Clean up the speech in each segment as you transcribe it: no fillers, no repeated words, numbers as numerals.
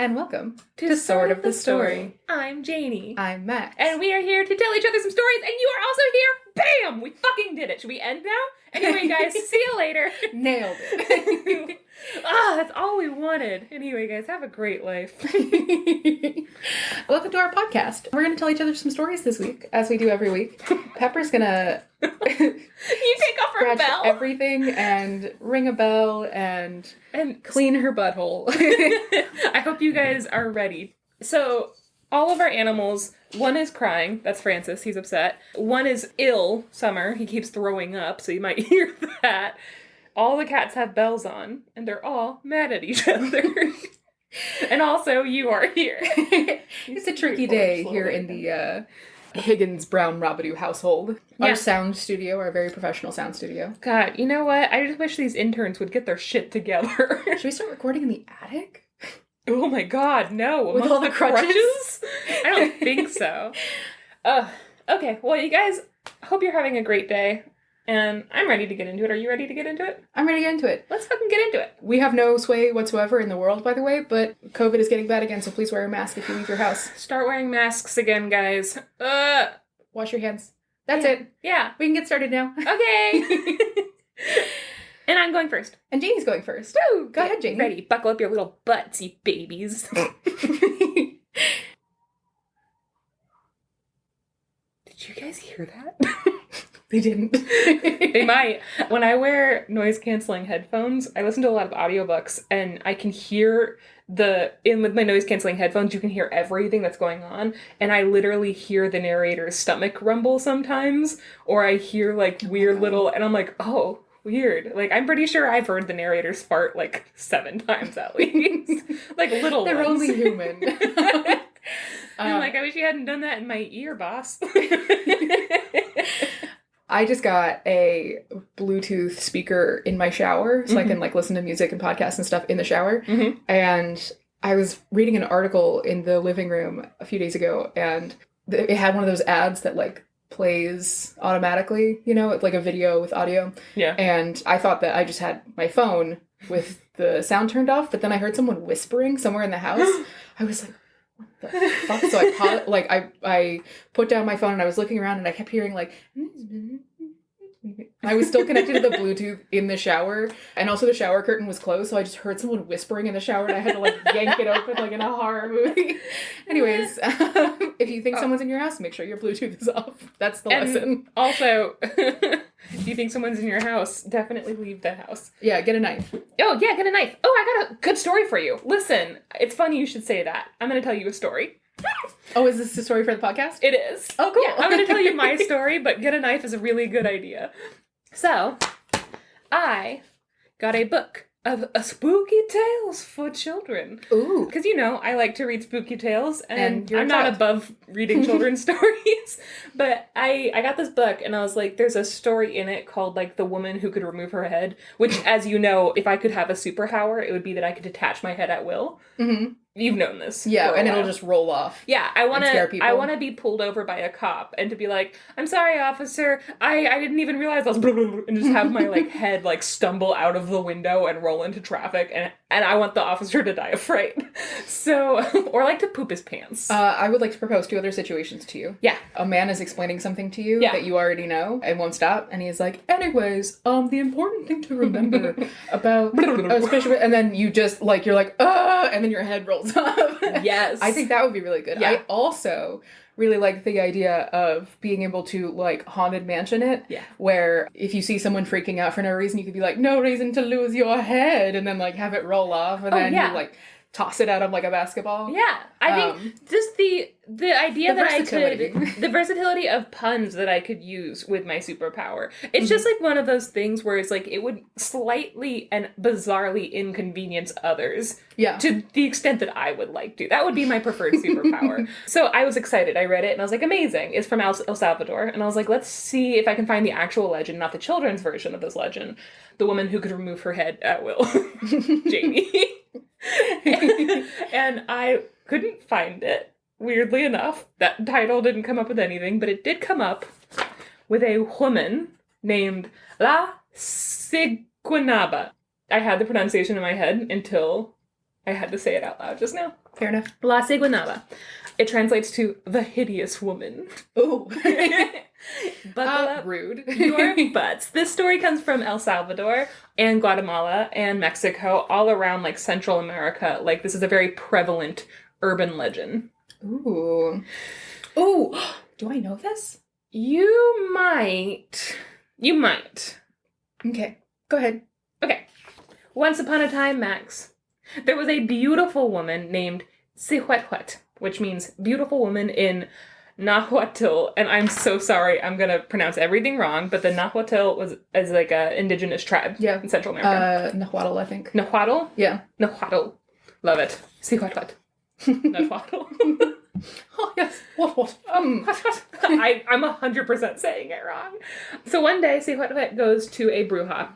And welcome to Sort of the Story. I'm Janey. I'm Max. And we are here to tell each other some stories, and you are also here. Bam! We fucking did it. Should we end now? Anyway, guys, see you later. Nailed it. That's all we wanted. Anyway, guys, have a great life. Welcome to our podcast. We're going to tell each other some stories this week, as we do every week. Pepper's going to... You take off her bell. Everything and ring a bell and clean her butthole. I hope you guys are ready. So, all of our animals, one is crying. That's Francis. He's upset. One is ill, Summer. He keeps throwing up, so you might hear that. All the cats have bells on, and they're all mad at each other. And also, you are here. It's a tricky day here in the Higgins Brown Robidoux household. Yeah. Our sound studio, our very professional sound studio. God, you know what? I just wish these interns would get their shit together. Should we start recording in the attic? Oh my god, no. With all the crutches? I don't think so. Okay, well, you guys, hope you're having a great day. And I'm ready to get into it. Are you ready to get into it? I'm ready to get into it. Let's fucking get into it. We have no sway whatsoever in the world, by the way, but COVID is getting bad again, so please wear a mask if you leave your house. Start wearing masks again, guys. Wash your hands. That's it. Yeah. We can get started now. Okay. And I'm going first. And Janey's going first. Woo! Go ahead, Janey. Ready. Buckle up your little butts, you babies. Did you guys hear that? They didn't. They might. When I wear noise-canceling headphones, I listen to a lot of audiobooks, and I can hear with my noise-canceling headphones, you can hear everything that's going on, and I literally hear the narrator's stomach rumble sometimes, or I hear, like, weird little, and I'm like, oh, weird. Like, I'm pretty sure I've heard the narrators fart, like, 7 times at least. Like, little They're ones. only human. I'm like, I wish you hadn't done that in my ear, boss. I just got a Bluetooth speaker in my shower so I can like listen to music and podcasts and stuff in the shower. Mm-hmm. And I was reading an article in the living room a few days ago, and it had one of those ads that like plays automatically, you know, like a video with audio. Yeah. And I thought that I just had my phone with the sound turned off, but then I heard someone whispering somewhere in the house. I was like, what the fuck? So I put down my phone and I was looking around and I kept hearing like, I was still connected to the Bluetooth in the shower, and also the shower curtain was closed, so I just heard someone whispering in the shower and I had to like yank it open like in a horror movie. Anyways, if you think someone's in your house, make sure your Bluetooth is off. That's the lesson. Also, if you think someone's in your house, definitely leave the house. Yeah, get a knife. Oh, yeah, get a knife. Oh, I got a good story for you. Listen, it's funny you should say that. I'm going to tell you a story. Oh, is this the story for the podcast? It is. Oh, cool. Yeah, I'm going to tell you my story, but get a knife is a really good idea. So, I got a book of spooky tales for children. Ooh. Because, you know, I like to read spooky tales, and you're I'm not above reading children's stories. But I got this book, and I was like, there's a story in it called, like, The Woman Who Could Remove Her Head, which, as you know, if I could have a superpower, it would be that I could detach my head at will. Mm-hmm. You've known this. Yeah, and it'll just roll off. Yeah, I want to be pulled over by a cop and to be like, I'm sorry, officer, I didn't even realize I was and just have my like head like stumble out of the window and roll into traffic, and I want the officer to die of fright. So, or like to poop his pants. I would like to propose 2 other situations to you. Yeah. A man is explaining something to you that you already know and won't stop, and he's like, anyways, the important thing to remember about especially, and then you just like, you're like, and then your head rolls up. Yes. I think that would be really good. Yeah. I also really like the idea of being able to like haunted mansion it. Yeah. Where if you see someone freaking out for no reason, you could be like, no reason to lose your head, and then like have it roll off, and then you like toss it at him like a basketball. Yeah. I think just the idea that I could, the versatility of puns that I could use with my superpower. It's just like one of those things where it's like it would slightly and bizarrely inconvenience others. Yeah. To the extent that I would like to. That would be my preferred superpower. So I was excited. I read it and I was like, amazing. It's from El Salvador. And I was like, let's see if I can find the actual legend, not the children's version of this legend. The woman who could remove her head at will. Janey. And I couldn't find it. Weirdly enough, that title didn't come up with anything, but it did come up with a woman named La Siguanaba. I had the pronunciation in my head until I had to say it out loud just now. Fair enough. La Siguanaba. It translates to the hideous woman. Ooh. Buckle up rude. your butts. This story comes from El Salvador and Guatemala and Mexico, all around like Central America. Like this is a very prevalent urban legend. Ooh. Ooh. Do I know this? You might. Okay. Go ahead. Okay. Once upon a time, Max, there was a beautiful woman named Sihuethuet, which means beautiful woman in Nahuatl. And I'm so sorry, I'm going to pronounce everything wrong, but the Nahuatl is like an indigenous tribe in Central America. Nahuatl, I think. Nahuatl? Yeah. Nahuatl. Love it. Sihuethuet. Nahuatl. Oh, yes. What? I'm 100% saying it wrong. So one day, Sihuethuet goes to a bruja,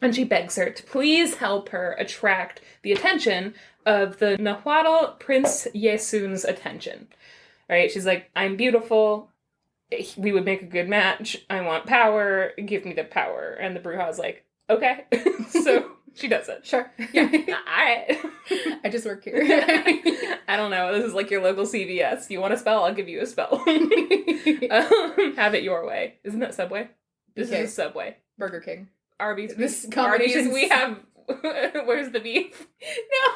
and she begs her to please help her attract the attention of the Nahuatl Prince Yesun's attention. Right? She's like, I'm beautiful. We would make a good match. I want power. Give me the power. And the bruja's like, okay. So she does it. Sure. Yeah. All right. I just work here. I don't know. This is like your local CVS. You want a spell? I'll give you a spell. Have it your way. Isn't that Subway? This is a Subway. Burger King. Arby's. This Arby's, we have... Where's the beef? No!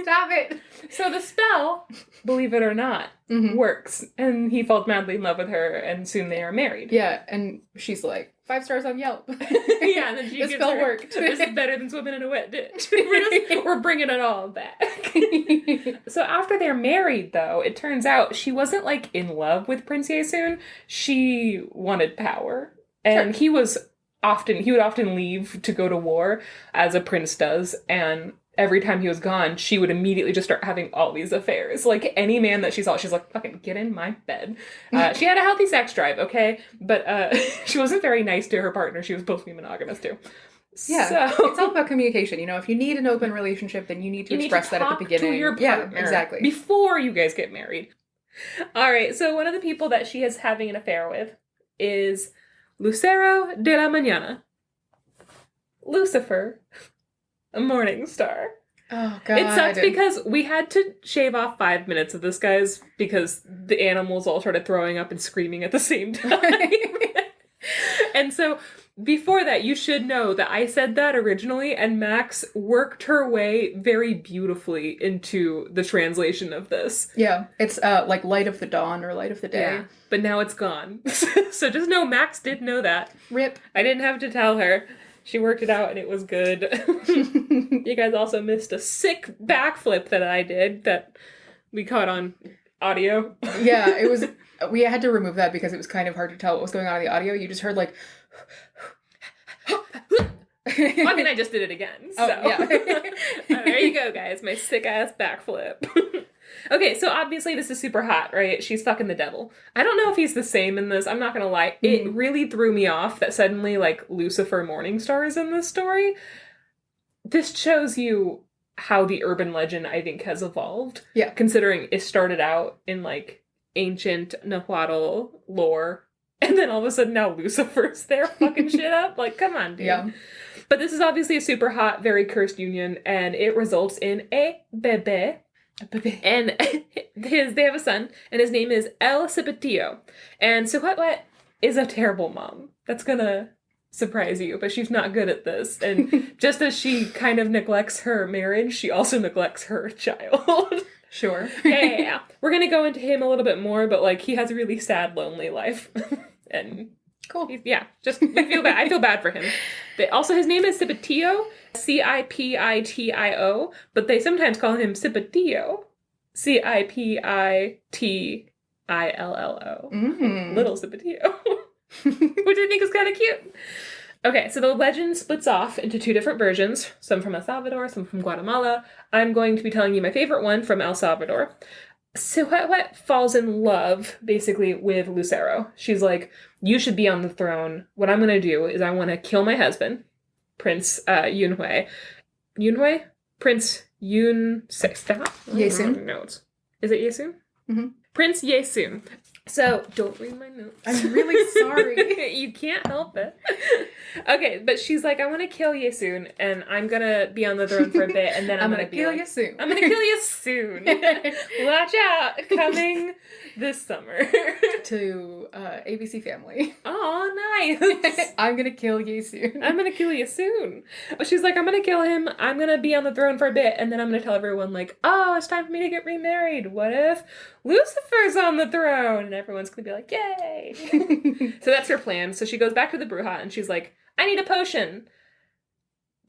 Stop it! So the spell, believe it or not, works. And he falls madly in love with her, and soon they are married. Yeah, and she's like, 5 stars on Yelp. Yeah, and then she the spell worked. This is better than swimming in a wet ditch. We're bringing it all back. So after they're married, though, it turns out she wasn't, like, in love with Prince Yesun. She wanted power. And he would often leave to go to war, as a prince does, and every time he was gone, she would immediately just start having all these affairs. Like, any man that she saw, she's like, fucking get in my bed. She had a healthy sex drive, okay? But she wasn't very nice to her partner. She was supposed to be monogamous, too. Yeah, so, it's all about communication. You know, if you need an open relationship, then you need to express that at the beginning. To your partner, yeah, exactly. Before you guys get married. All right, so one of the people that she is having an affair with is Lucero de la Mañana. Lucifer. A morning star. Oh, God. It sucks because we had to shave off 5 minutes of this, guys, because the animals all started throwing up and screaming at the same time. And so, before that, you should know that I said that originally, and Max worked her way very beautifully into the translation of this. Yeah, it's like light of the dawn or light of the day. Yeah, but now it's gone. So just know Max did know that. Rip. I didn't have to tell her. She worked it out and it was good. You guys also missed a sick backflip that I did that we caught on audio. Yeah, it was... We had to remove that because it was kind of hard to tell what was going on in the audio. You just heard like... I mean, I just did it again. So. Oh, yeah. There you go, guys. My sick-ass backflip. Okay, so obviously this is super hot, right? She's fucking the devil. I don't know if he's the same in this. I'm not gonna lie. It really threw me off that suddenly, like, Lucifer Morningstar is in this story. This shows you how the urban legend, I think, has evolved. Yeah. Considering it started out in, like, ancient Nahuatl lore, and then all of a sudden now Lucifer's there fucking shit up. Like, come on, dude. Yeah. But this is obviously a super hot, very cursed union, and it results in a bebé. And they have a son, and his name is El Cipatillo. And Sihuethuet is a terrible mom. That's gonna surprise you, but she's not good at this. And just as she kind of neglects her marriage, she also neglects her child. Sure. Yeah. We're gonna go into him a little bit more, but, like, he has a really sad, lonely life. And... Cool. We feel bad. I feel bad for him. Also, his name is Cipatillo, Cipitio, but they sometimes call him Cipatillo, Cipittillo. Little Cipatillo, which I think is kind of cute. Okay, so the legend splits off into 2 different versions, some from El Salvador, some from Guatemala. I'm going to be telling you my favorite one from El Salvador. Sihuethuet falls in love, basically, with Lucero. She's like, you should be on the throne. What I'm going to do is I want to kill my husband, Prince Yunhui. Yunhui? Prince Yun... Stop. Yesun? Notes. Is it Yesun? Mm-hmm. Prince Yesun. So, don't read my notes. I'm really sorry. You can't help it. Okay, but she's like, I want to kill you soon, and I'm going to be on the throne for a bit, and then I'm going to kill you soon. I'm going to kill you soon. Watch out. Coming this summer. To ABC Family. Oh, nice. I'm going to kill you soon. I'm going to kill you soon. But she's like, I'm going to kill him, I'm going to be on the throne for a bit, and then I'm going to tell everyone, like, oh, it's time for me to get remarried. What if Lucifer's on the throne? And everyone's going to be like, yay. So that's her plan. So she goes back to the Bruja, and she's like, I need a potion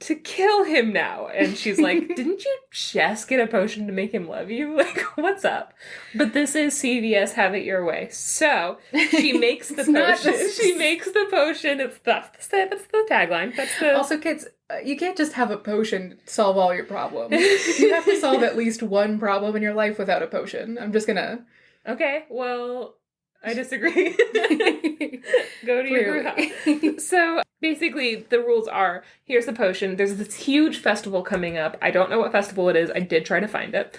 to kill him now. And she's like, didn't you just get a potion to make him love you? Like, what's up? But this is CVS Have It Your Way. So she makes the potion. She makes the potion. That's the tagline. That's the... Also, kids, you can't just have a potion solve all your problems. You have to solve at least one problem in your life without a potion. I'm just gonna... Okay, well... I disagree. Go to your Bruja. So basically the rules are, here's the potion. There's this huge festival coming up. I don't know what festival it is. I did try to find it.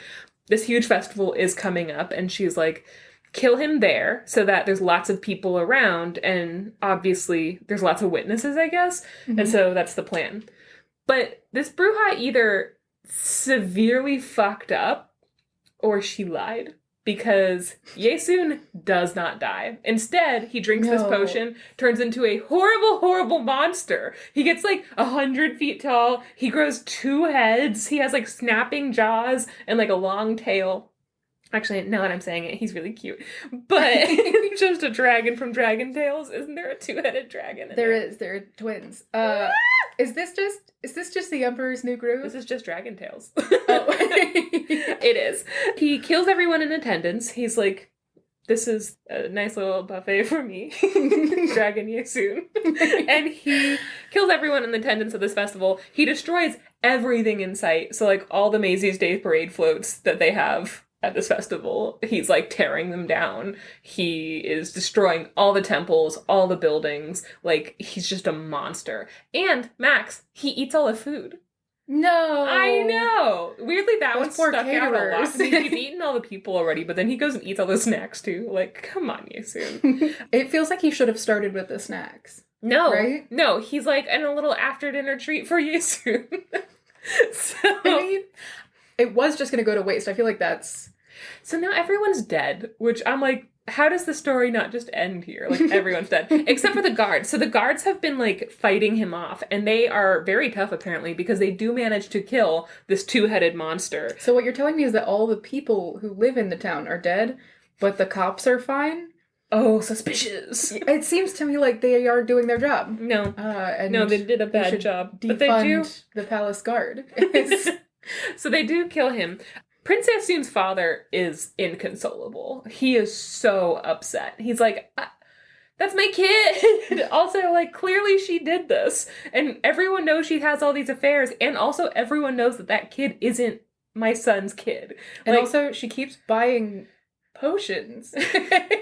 This huge festival is coming up, and she's like, kill him there so that there's lots of people around, and obviously there's lots of witnesses, I guess. Mm-hmm. And so that's the plan. But this Bruja either severely fucked up or she lied. Because Yesun does not die. Instead, he drinks this potion, turns into a horrible, horrible monster. He gets like 100 feet tall. He grows 2 heads. He has like snapping jaws and like a long tail. Actually, now that I'm saying it, he's really cute. But just a dragon from Dragon Tales. Isn't there a 2-headed dragon? There is. They're twins. Is this just the Emperor's New Groove? This is just Dragon Tales. Oh. It is. He kills everyone in attendance. He's like, this is a nice little buffet for me. Dragon Yesun. And he kills everyone in attendance at this festival. He destroys everything in sight. So like all the Macy's Day Parade floats that they have at this festival, he's like tearing them down. He is destroying all the temples, all the buildings. Like, he's just a monster. And Max, he eats all the food. No. I know. Weirdly, that one stuck out a lot. I mean, he's eaten all the people already, but then he goes and eats all the snacks too. Like, come on, Yesun. It feels like he should have started with the snacks. No. Right? No, he's like in a little after dinner treat for Yesun. So... I mean, it was just going to go to waste. I feel like that's... So now everyone's dead, which I'm like, how does the story not just end here? Like, everyone's dead. Except for the guards. So the guards have been, like, fighting him off, and they are very tough, apparently, because they do manage to kill this 2-headed monster. So what you're telling me is that all the people who live in the town are dead, but the cops are fine? Oh, suspicious. It seems to me like they are doing their job. No. No, they did a bad job. Defund but they do the Palace Guard. So they do kill him. Prince Yesun's father is inconsolable. He is so upset. He's like, that's my kid! Also, like, clearly she did this. And everyone knows she has all these affairs. And also everyone knows that that kid isn't my son's kid. And like, also, she keeps buying potions.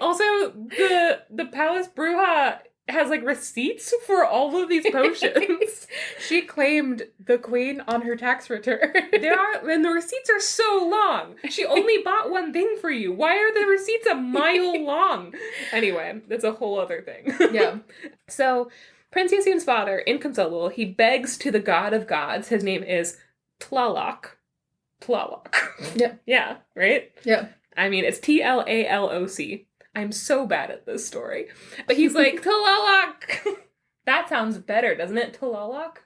Also, the Palace Bruja has, like, receipts for all of these potions. She claimed the queen on her tax return. And the receipts are so long. She only bought one thing for you. Why are the receipts a mile long? Anyway, that's a whole other thing. Yeah. So, Prince Yesun's father, inconsolable, he begs to the god of gods. His name is Tlaloc. Tlaloc. Yeah. Yeah, right? Yeah. I mean, it's Tlaloc. I'm so bad at this story. But he's like, Tlaloc! That sounds better, doesn't it? Tlaloc?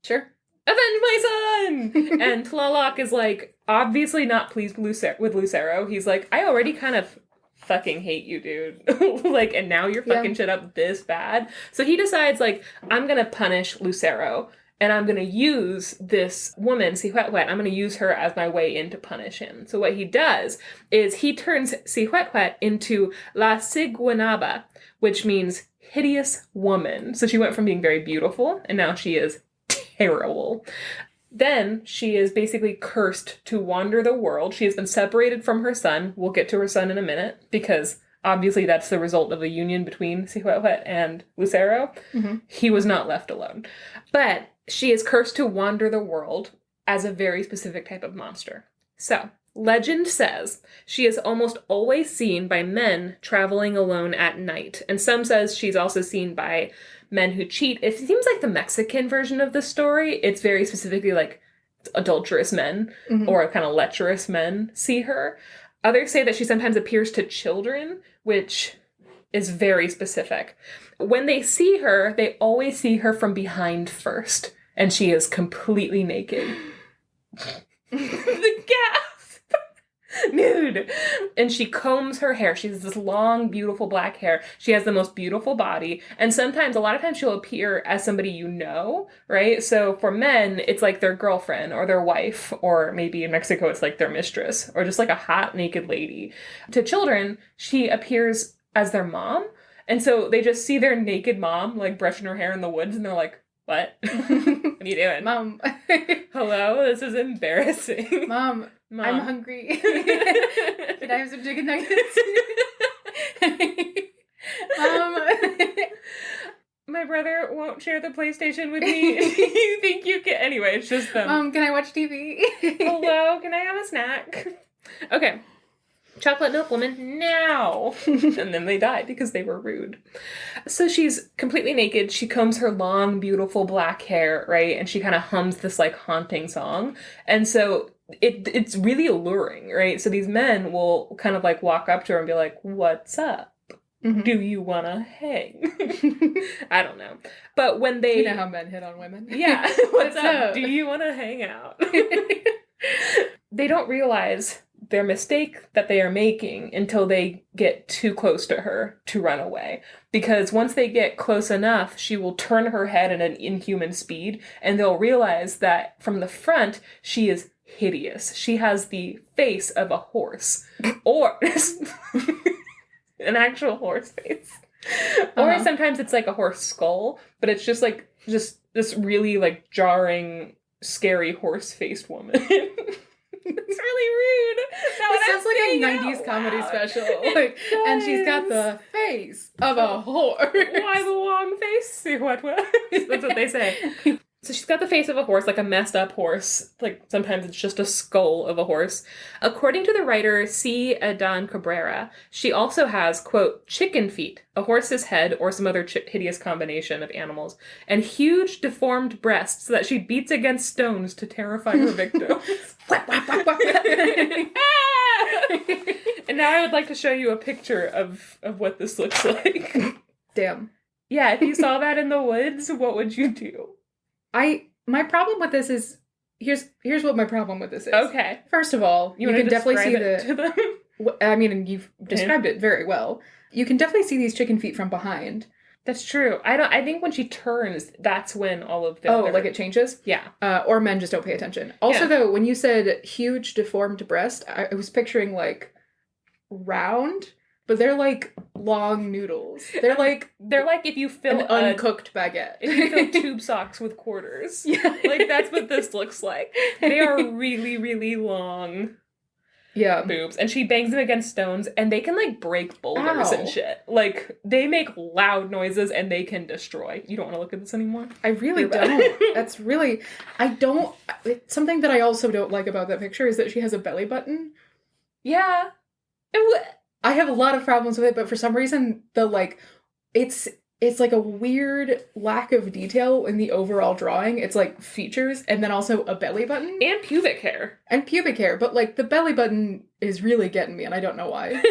Sure. Avenge my son! And Tlaloc is like, obviously not pleased with Lucero. He's like, I already kind of fucking hate you, dude. Like, and now you're fucking shit up this bad. So he decides, like, I'm gonna punish Lucero. And I'm going to use this woman, Siguanaba, I'm going to use her as my way in to punish him. So what he does is he turns Siguanaba into La Siguanaba, which means hideous woman. So she went from being very beautiful, and now she is terrible. Then she is basically cursed to wander the world. She has been separated from her son. We'll get to her son in a minute, because obviously that's the result of the union between Siguanaba and Lucero. Mm-hmm. He was not left alone. But she is cursed to wander the world as a very specific type of monster. So, Legend says she is almost always seen by men traveling alone at night. And some says she's also seen by men who cheat. It seems like the Mexican version of the story. It's very specifically like adulterous men or kind of lecherous men see her. Others say that she sometimes appears to children, which is very specific. When they see her, they always see her from behind first. And she is completely naked. The gasp! Nude. And she combs her hair. She has this long, beautiful black hair. She has the most beautiful body. And sometimes, a lot of times, she'll appear as somebody you know, right? So for men, it's like their girlfriend or their wife, or maybe in Mexico, it's like their mistress, or just like a hot, naked lady. To children, she appears as their mom. And so they just see their naked mom, like, brushing her hair in the woods, and they're like, what? What are you doing? Mom. Hello? This is embarrassing. Mom. I'm hungry. Can I have some chicken nuggets? My brother won't share the PlayStation with me. You think you can? Anyway, it's just them. Mom, can I watch TV? Hello? Can I have a snack? Okay. Chocolate milk woman, now. And then they died because they were rude. So she's completely naked. She combs her long, beautiful black hair, right? And she kind of hums this like haunting song. And so it's really alluring, right? So these men will kind of like walk up to her and be like, what's up? Do you want to hang? I don't know. But when they... You know how men hit on women? Yeah. What's up? Do you want to hang out? They don't realize their mistake that they are making until they get too close to her to run away. Because once they get close enough, she will turn her head at an inhuman speed, and they'll realize that from the front, she is hideous. She has the face of a horse. Or an actual horse face. Or sometimes it's like a horse skull, but it's just like, just this really like jarring, scary horse-faced woman. It's really rude. It sounds like a 90s comedy special. Like, and she's got the face of a horse. Why the long face? What? That's what they say. So she's got the face of a horse, like a messed up horse. Like, sometimes it's just a skull of a horse. According to the writer C. Adan Cabrera, she also has, quote, chicken feet, a horse's head, or some other hideous combination of animals, and huge deformed breasts that she beats against stones to terrify her victims. And now I would like to show you a picture of what this looks like. Damn. Yeah, if you saw that in the woods, what would you do? My problem with this is, here's what my problem with this is. Okay. First of all, you can definitely see to them? I mean, and you've described it very well. You can definitely see these chicken feet from behind. That's true. I think when she turns, that's when all of the like it changes? Yeah. Or men just don't pay attention. Also, though, when you said huge deformed breast, I was picturing like round, but they're like long noodles. They're like if you fill an uncooked baguette. If you fill tube socks with quarters. Yeah. Like, that's what this looks like. They are really, really long. Yeah. Boobs. And she bangs them against stones, and they can, like, break boulders and shit. Like, they make loud noises, and they can destroy. You don't want to look at this anymore? I really don't. That's really... Something that I also don't like about that picture is that she has a belly button. Yeah. I have a lot of problems with it, but for some reason, it's like a weird lack of detail in the overall drawing. It's like features and then also a belly button. And pubic hair. But like the belly button is really getting me and I don't know why.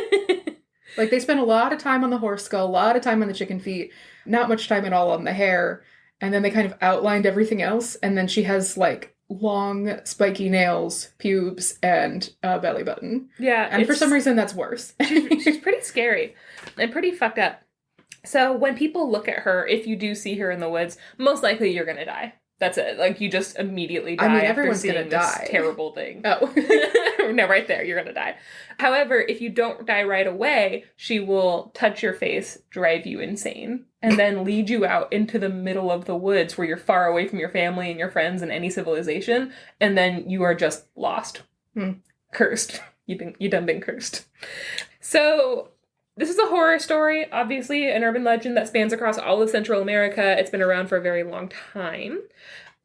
Like they spend a lot of time on the horse skull, a lot of time on the chicken feet, not much time at all on the hair. And then they kind of outlined everything else. And then she has like long spiky nails, pubes, and a belly button. Yeah. And for some reason that's worse. She's pretty scary and pretty fucked up. So when people look at her, if you do see her in the woods, most likely you're going to die. That's it. Like, you just immediately die. I mean, everyone's going to die. Terrible thing. Oh. No, right there. You're going to die. However, if you don't die right away, she will touch your face, drive you insane, and then lead you out into the middle of the woods where you're far away from your family and your friends and any civilization, and then you are just lost. Cursed. You done been cursed. So... this is a horror story, obviously, an urban legend that spans across all of Central America. It's been around for a very long time.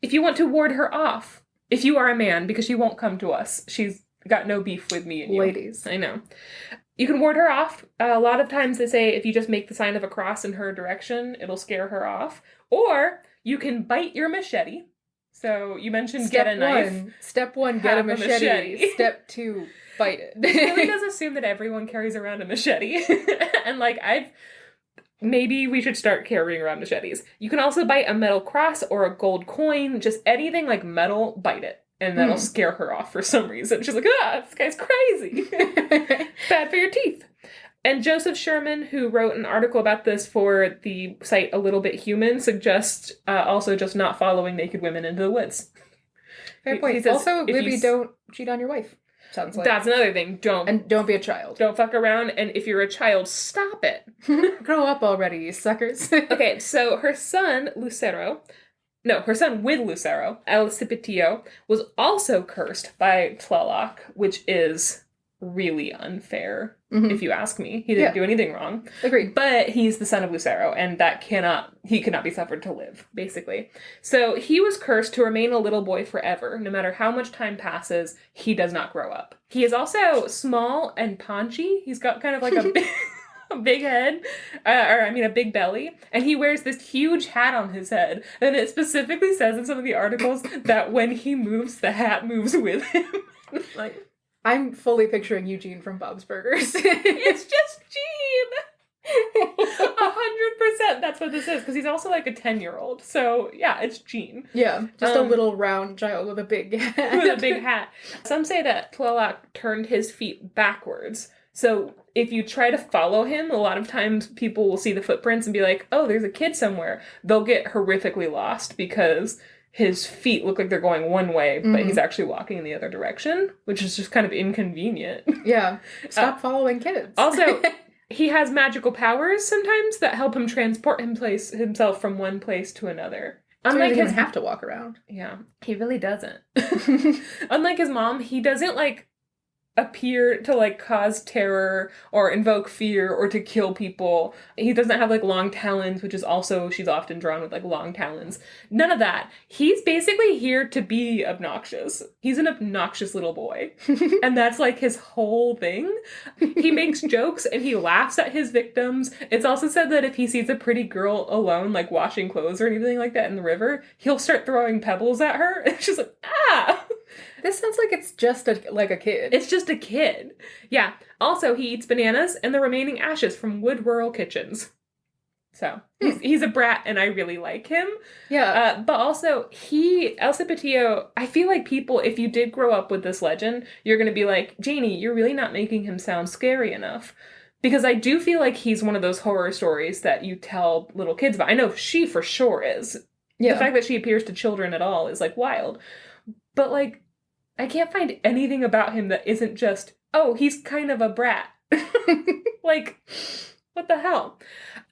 If you want to ward her off, if you are a man, because she won't come to us, she's got no beef with me and you. Ladies. I know. You can ward her off. A lot of times they say if you just make the sign of a cross in her direction, it'll scare her off. Or you can bite your machete. So you mentioned get a knife. Step 1, get a machete. Step 2, bite it. It really does assume that everyone carries around a machete. And like maybe we should start carrying around machetes. You can also bite a metal cross or a gold coin. Just anything like metal, bite it. And that'll scare her off for some reason. She's like, this guy's crazy. Bad for your teeth. And Joseph Sherman, who wrote an article about this for the site A Little Bit Human, suggests also just not following naked women into the woods. Fair point. He says, also, Libby, don't cheat on your wife. Sounds like. That's another thing. Don't be a child. Don't fuck around. And if you're a child, stop it. Grow up already, you suckers. Okay, so her son with Lucero, El Cipitio, was also cursed by Tlaloc, which is really unfair, if you ask me. He didn't do anything wrong. Agreed. But he's the son of Lucero, and he cannot be suffered to live, basically. So he was cursed to remain a little boy forever. No matter how much time passes, he does not grow up. He is also small and paunchy. He's got kind of like a big head, a big belly, and he wears this huge hat on his head, and it specifically says in some of the articles that when he moves, the hat moves with him. Like, I'm fully picturing Eugene from Bob's Burgers. It's just Gene! 100% that's what this is, because he's also like a 10-year-old, so yeah, it's Gene. Yeah, just a little round child with a big hat. With a big hat. Some say that Tlaloc turned his feet backwards, so if you try to follow him, a lot of times people will see the footprints and be like, oh, there's a kid somewhere. They'll get horrifically lost because his feet look like they're going one way, but he's actually walking in the other direction, which is just kind of inconvenient. Yeah. Stop following kids. Also, he has magical powers sometimes that help him transport himself from one place to another. Unlike he doesn't have to walk around. Yeah, he really doesn't. Unlike his mom, he doesn't, appear to cause terror or invoke fear or to kill people. He doesn't have long talons, which is also, she's often drawn with long talons. None of that. He's basically here to be obnoxious. He's an obnoxious little boy. And that's his whole thing. He makes jokes and he laughs at his victims. It's also said that if he sees a pretty girl alone, washing clothes or anything like that in the river, he'll start throwing pebbles at her. And she's like, ah! This sounds like it's just a kid. It's just a kid. Yeah. Also, he eats bananas and the remaining ashes from wood rural kitchens. So, he's a brat and I really like him. Yeah. But also, El Cipitio, I feel like people, if you did grow up with this legend, you're going to be like, Janey, you're really not making him sound scary enough. Because I do feel like he's one of those horror stories that you tell little kids about. I know she for sure is. Yeah. The fact that she appears to children at all is wild. But I can't find anything about him that isn't just, oh, he's kind of a brat. What the hell?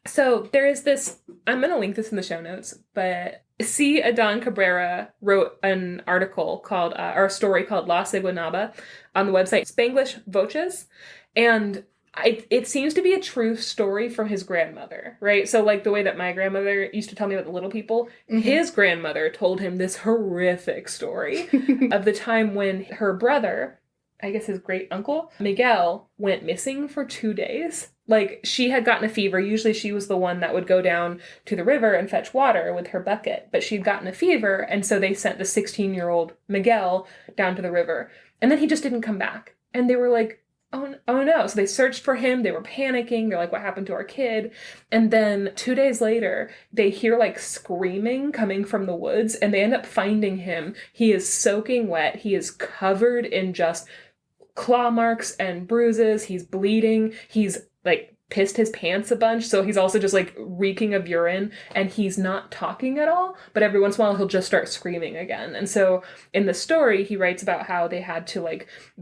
So there is this, I'm going to link this in the show notes, but C. Adan Cabrera wrote an article called, or a story called La Siguanaba on the website Spanglish Voces. And it seems to be a true story from his grandmother, right? So the way that my grandmother used to tell me about the little people, his grandmother told him this horrific story of the time when her brother, I guess his great uncle, Miguel, went missing for 2 days. She had gotten a fever. Usually she was the one that would go down to the river and fetch water with her bucket, but she'd gotten a fever, and so they sent the 16-year-old Miguel down to the river. And then he just didn't come back. And they were like, oh no. So they searched for him. They were panicking. They're like, what happened to our kid? And then 2 days later, they hear screaming coming from the woods, and they end up finding him. He is soaking wet. He is covered in just claw marks and bruises. He's bleeding. He's pissed his pants a bunch, so he's also just reeking of urine, and he's not talking at all, but every once in a while he'll just start screaming again. And so in the story he writes about how they had to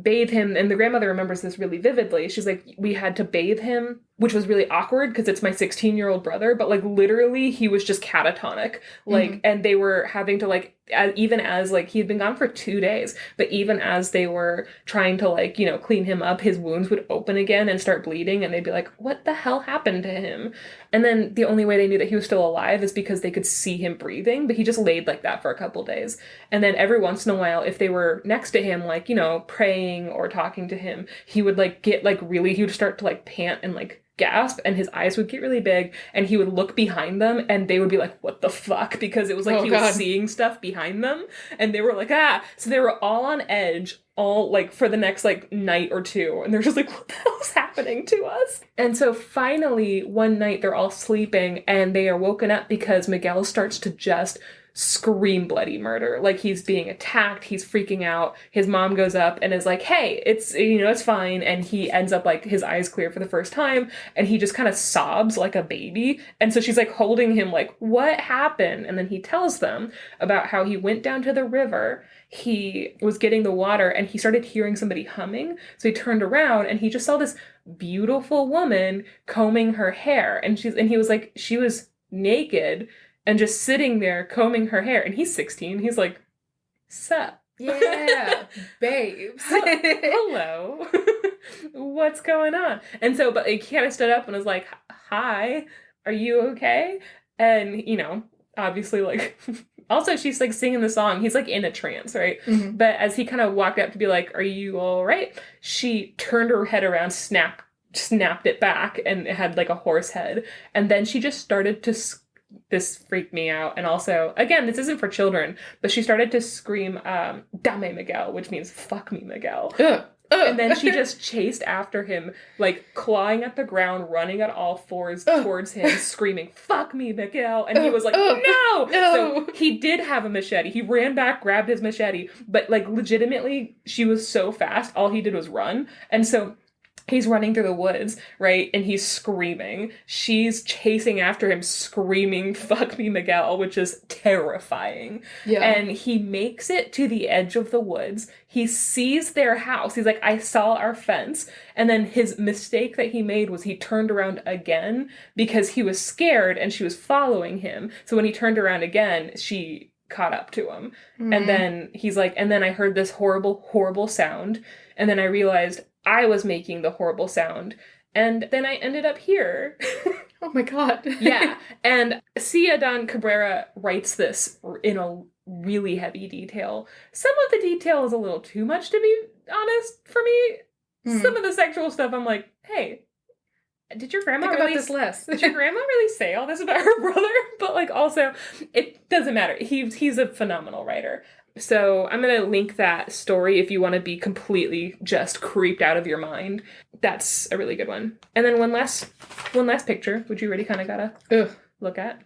bathe him, and the grandmother remembers this really vividly. She's like, we had to bathe him which was really awkward because it's my 16-year-old brother, but like literally he was just catatonic. Like, and they were having to like, even as like he had been gone for 2 days, but even as they were trying to like, you know, clean him up, his wounds would open again and start bleeding, and they'd be like, what the hell happened to him? And then the only way they knew that he was still alive is because they could see him breathing, but he just laid like that for a couple days. And then every once in a while, if they were next to him, like, you know, praying or talking to him, he would like get like really, he would start to like pant and like gasp, and his eyes would get really big, and he would look behind them, and they would be like, what the fuck? Because it was like was seeing stuff behind them, and they were like, ah. So they were all on edge, all like for the next like night or two, and they're just like, what the hell's happening to us? And so finally one night they're all sleeping, and they are woken up because Miguel starts to just scream bloody murder. Like he's being attacked, he's freaking out. His mom goes up and is like, hey, it's, you know, it's fine. And he ends up like his eyes clear for the first time, and he just kind of sobs like a baby. And so she's like holding him like, what happened? And then he tells them about how he went down to the river, he was getting the water, and he started hearing somebody humming. So he turned around and he just saw this beautiful woman combing her hair, and he was like, she was naked and just sitting there combing her hair. And he's 16. He's like, sup? Yeah, babes. Hello. What's going on? And so, but he kind of stood up and was like, hi, are you okay? And, you know, obviously, like, also she's like singing the song. He's like in a trance, right? Mm-hmm. But as he kind of walked up to be like, are you all right? She turned her head around, snapped it back, and it had like a horse head. And then she just started to this freaked me out. And also, again, this isn't for children, but she started to scream, Dame Miguel, which means fuck me, Miguel. And then she just chased after him, like clawing at the ground, running on all fours towards him, screaming, fuck me, Miguel. And he was like, no! So he did have a machete. He ran back, grabbed his machete, but like legitimately, she was so fast, all he did was run. And so he's running through the woods, right? And he's screaming. She's chasing after him, screaming, fuck me, Miguel, which is terrifying. Yeah. And he makes it to the edge of the woods. He sees their house. He's like, I saw our fence. And then his mistake that he made was he turned around again because he was scared and she was following him. So when he turned around again, she caught up to him. Mm. And then he's like, and then I heard this horrible, horrible sound. And then I realized I was making the horrible sound. And then I ended up here. Oh my God. Yeah. And Ciudad Cabrera writes this in a really heavy detail. Some of the detail is a little too much, to be honest, for me. Mm. Some of the sexual stuff, I'm like, hey, did your grandma Think really... about this less. Did your grandma really say all this about her brother? But like also, it doesn't matter. He's a phenomenal writer. So I'm going to link that story if you want to be completely just creeped out of your mind. That's a really good one. And then one last picture, which you already kind of got to look at.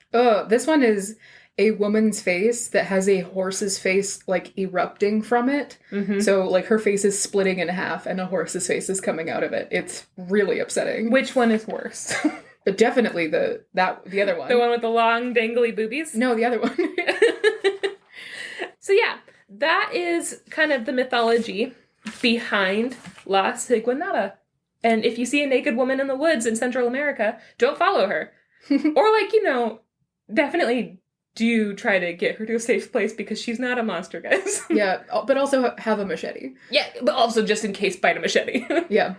This one is a woman's face that has a horse's face, like, erupting from it. Mm-hmm. So, like, her face is splitting in half and a horse's face is coming out of it. It's really upsetting. Which one is worse? But definitely the other one. The one with the long, dangly boobies? No, the other one. So yeah, that is kind of the mythology behind La Siguanaba. And if you see a naked woman in the woods in Central America, don't follow her. Or like, you know, definitely do try to get her to a safe place because she's not a monster, guys. Yeah, but also have a machete. Yeah, but also just in case bite a machete. Yeah.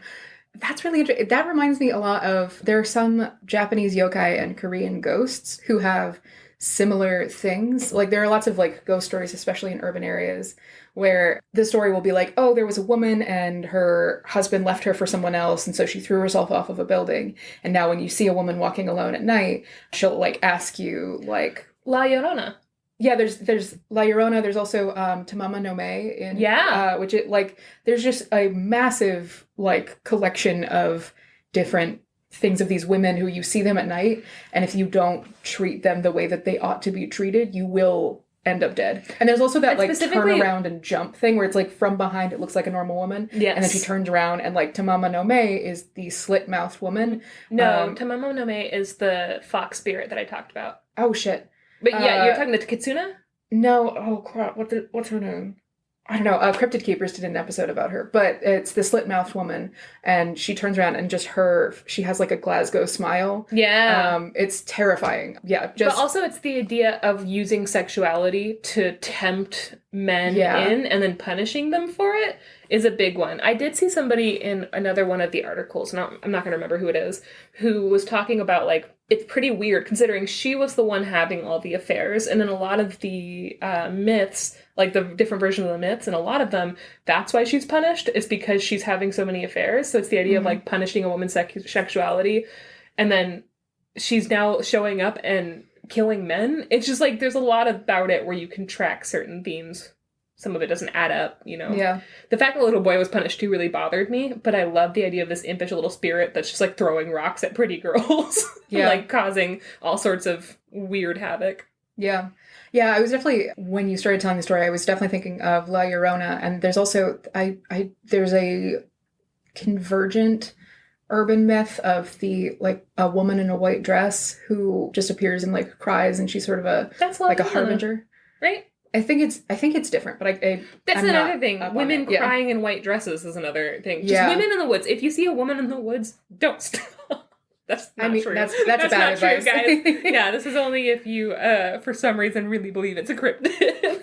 That's really interesting. That reminds me a lot of, there are some Japanese yokai and Korean ghosts who have similar things. Like, there are lots of, like, ghost stories, especially in urban areas, where the story will be like, oh, there was a woman and her husband left her for someone else, and so she threw herself off of a building. And now when you see a woman walking alone at night, she'll, like, ask you, like... La Llorona. Yeah, there's La Llorona. There's also Tamama no Me in which it like there's just a massive like collection of different things of these women who you see them at night, and if you don't treat them the way that they ought to be treated, you will end up dead. And there's also that like turn around and jump thing where it's like from behind it looks like a normal woman, yes, and then she turns around and like Tamama no Me is the slit-mouthed woman. No, Tamama no Me is the fox spirit that I talked about. Oh shit. But yeah, you're talking to Kitsuna? No, oh crap, what's her name? I don't know, Cryptid Keepers did an episode about her, but it's the slit-mouthed woman, and she turns around and she has like a Glasgow smile. Yeah. It's terrifying. Yeah. But also it's the idea of using sexuality to tempt men in and then punishing them for it is a big one. I did see somebody in another one of the articles, I'm not going to remember who it is, who was talking about, like, it's pretty weird considering she was the one having all the affairs, and in a lot of the myths, like the different versions of the myths, and a lot of them, that's why she's punished, is because she's having so many affairs. So it's the idea of, like, punishing a woman's sexuality, and then she's now showing up and killing men. It's just, like, there's a lot about it where you can track certain themes. Some of it doesn't add up, you know? Yeah. The fact that the little boy was punished too really bothered me, but I love the idea of this impish little spirit that's just, like, throwing rocks at pretty girls. Yeah. Like, causing all sorts of weird havoc. Yeah. Yeah, I was definitely, when you started telling the story, I was definitely thinking of La Llorona, and there's also, there's a convergent urban myth of a woman in a white dress who just appears and, like, cries, and she's sort of a harbinger. Right? I think it's different, but that's I'm another thing. Women yeah. crying in white dresses is another thing. Just women in the woods. If you see a woman in the woods, don't stop. That's not true. That's bad advice, true, guys. Yeah, this is only if you, for some reason, really believe it's a cryptid.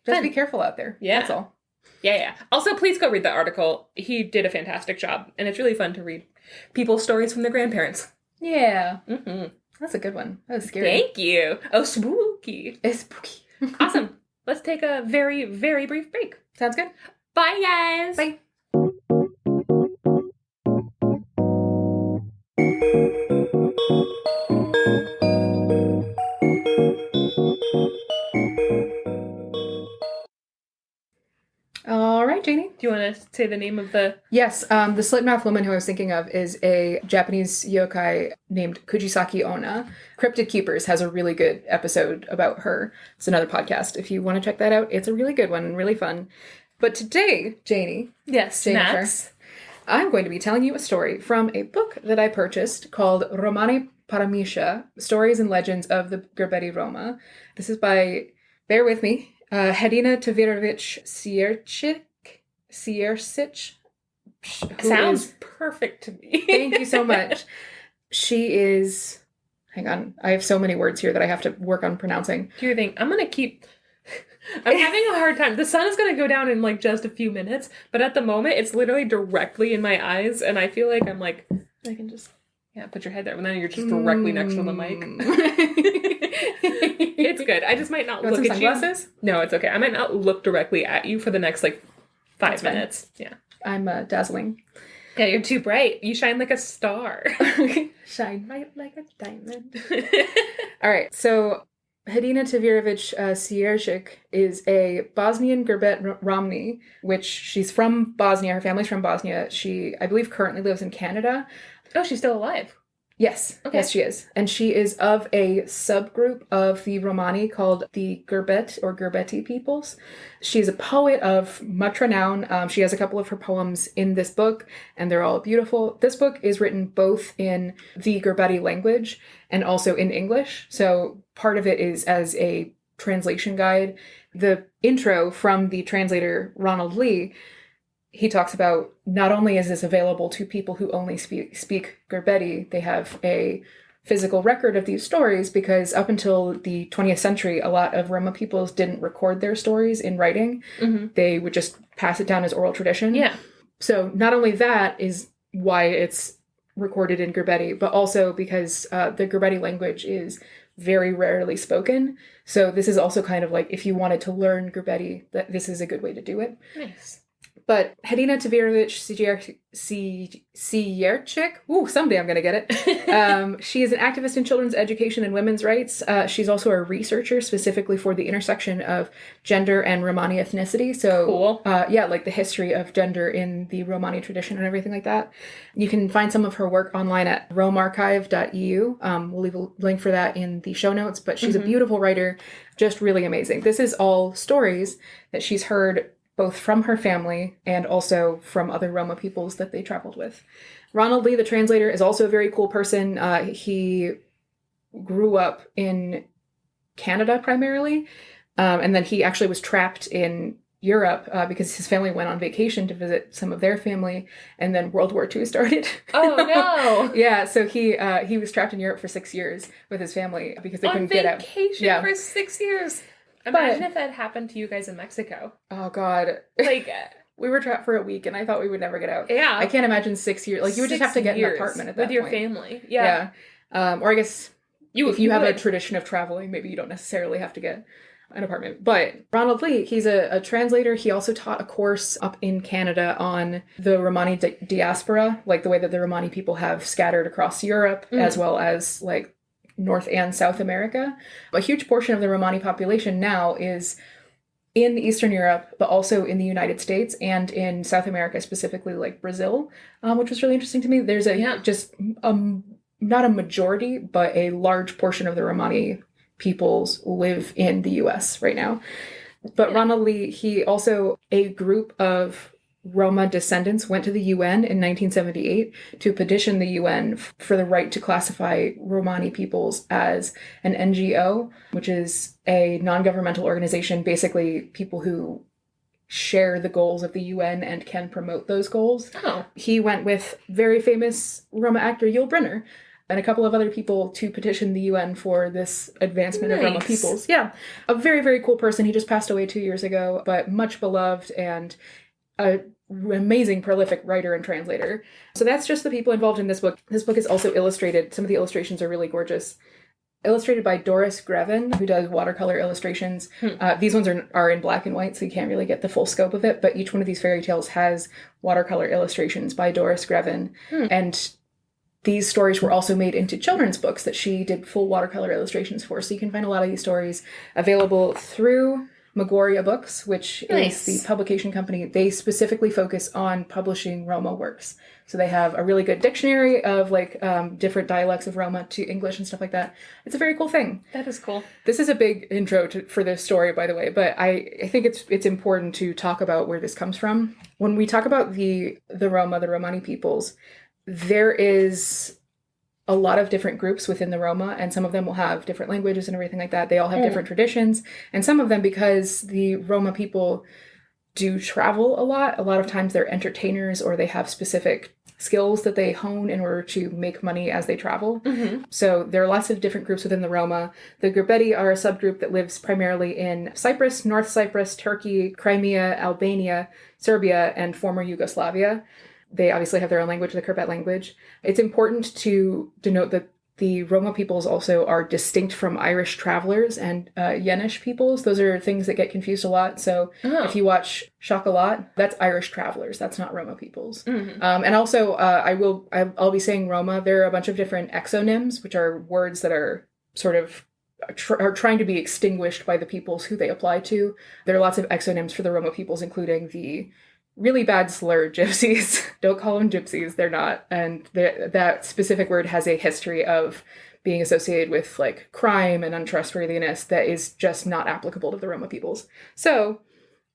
Just be careful out there. Yeah, that's all. Yeah. Also, please go read the article. He did a fantastic job, and it's really fun to read people's stories from their grandparents. Yeah. Mm-hmm. That's a good one. That was scary. Thank you. Oh, spooky. It's spooky. Awesome. Let's take a very, very brief break. Sounds good. Bye, guys. Bye. All right, Janey. Do you want to say the name of the... Yes, the slit-mouthed woman who I was thinking of is a Japanese yokai named Kujisaki Onna. Cryptid Keepers has a really good episode about her. It's another podcast. If you want to check that out, it's a really good one and really fun. But today, Janey... Yes, Jennifer, Max. I'm going to be telling you a story from a book that I purchased called Romani Paramisha, Stories and Legends of the Gerberi Roma. This is by, bear with me, Hedina Tvirovich Siercic. Sounds perfect to me. Thank you so much. She is... Hang on. I have so many words here that I have to work on pronouncing. Do you think I'm going to keep... I'm having a hard time. The sun is going to go down in, like, just a few minutes, but at the moment, it's literally directly in my eyes, and I feel like I'm like, I can just... Yeah, put your head there, but then you're just directly next to the mic. It's good. I just might not look at sunglasses? you. No, it's okay. I might not look directly at you for the next, like, 5 minutes. Yeah. I'm dazzling. Yeah, you're too bright. You shine like a star. Shine bright like a diamond. All right, so Hedina Tvirovich Siercic is a Bosnian Gerbet Romani, which she's from Bosnia. Her family's from Bosnia. She, I believe, currently lives in Canada. Oh, she's still alive. Yes. Okay. Yes, she is. And she is of a subgroup of the Romani called the Gerbet or Gerbeti peoples. She's a poet of much renown. She has a couple of her poems in this book, and they're all beautiful. This book is written both in the Gerbeti language and also in English. So part of it is as a translation guide. The intro from the translator, Ronald Lee, he talks about not only is this available to people who only speak Gerbeti, they have a physical record of these stories because up until the 20th century, a lot of Roma peoples didn't record their stories in writing. Mm-hmm. They would just pass it down as oral tradition. Yeah. So not only that is why it's recorded in Gerbeti, but also because the Gerbeti language is very rarely spoken. So this is also kind of like if you wanted to learn Gerbeti, this is a good way to do it. Nice. But Hedina Tvirovich Siercic, someday I'm going to get it. She is an activist in children's education and women's rights. She's also a researcher specifically for the intersection of gender and Romani ethnicity. So, cool. Like the history of gender in the Romani tradition and everything like that. You can find some of her work online at romarchive.eu. We'll leave a link for that in the show notes. But she's a beautiful writer, just really amazing. This is all stories that she's heard both from her family and also from other Roma peoples that they traveled with. Ronald Lee, the translator, is also a very cool person. He grew up in Canada primarily, And then he actually was trapped in Europe because his family went on vacation to visit some of their family, and then World War II started. Oh no! Yeah, so he was trapped in Europe for 6 years with his family because they couldn't get out. On vacation for 6 years. Imagine if that happened to you guys in Mexico. Oh God! Like we were trapped for a week, and I thought we would never get out. Yeah, I can't imagine 6 years. Like you would just have to get an apartment at that with your point. family. Yeah. Or I guess if you have would. a tradition of traveling, maybe you don't necessarily have to get an apartment. But Ronald Lee, he's a translator. He also taught a course up in Canada on the Romani diaspora, like the way that the Romani people have scattered across Europe, as well as like North and South America. A huge portion of the Romani population now is in Eastern Europe, but also in the United States and in South America, specifically like Brazil, which was really interesting to me. There's not a majority, but a large portion of the Romani peoples live in the US right now. But Ronald Lee, a group of Roma descendants went to the UN in 1978 to petition the UN for the right to classify Romani peoples as an NGO, which is a non-governmental organization, basically people who share the goals of the UN and can promote those goals. Oh. He went with very famous Roma actor Yul Brynner and a couple of other people to petition the UN for this advancement of Roma peoples. Yeah. A very, very cool person. He just passed away 2 years ago, but much beloved and an amazing, prolific writer and translator. So that's just the people involved in this book. This book is also illustrated. Some of the illustrations are really gorgeous. Illustrated by Doris Grevin, who does watercolor illustrations. These ones are in black and white, so you can't really get the full scope of it, but each one of these fairy tales has watercolor illustrations by Doris Grevin. And these stories were also made into children's books that she did full watercolor illustrations for. So you can find a lot of these stories available through Magoria Books, which is the publication company. They specifically focus on publishing Roma works. So they have a really good dictionary of like different dialects of Roma to English and stuff like that. It's a very cool thing. That is cool. This is a big intro for this story, by the way, but I think it's important to talk about where this comes from. When we talk about the Roma, the Romani peoples, there is a lot of different groups within the Roma, and some of them will have different languages and everything like that. They all have different traditions, and some of them, because the Roma people do travel a lot of times they're entertainers or they have specific skills that they hone in order to make money as they travel. So there are lots of different groups within the Roma. The Grubetti are a subgroup that lives primarily in Cyprus, North Cyprus, Turkey, Crimea, Albania, Serbia, and former Yugoslavia. They obviously have their own language, the Kerbet language. It's important to denote that the Roma peoples also are distinct from Irish travelers and Yenish peoples. Those are things that get confused a lot. So if you watch Chocolat, that's Irish travelers. That's not Roma peoples. And also, I'll be saying Roma. There are a bunch of different exonyms, which are words that are sort of are trying to be extinguished by the peoples who they apply to. There are lots of exonyms for the Roma peoples, including the really bad slur gypsies. Don't call them gypsies. They're not. And that specific word has a history of being associated with like crime and untrustworthiness that is just not applicable to the Roma peoples. So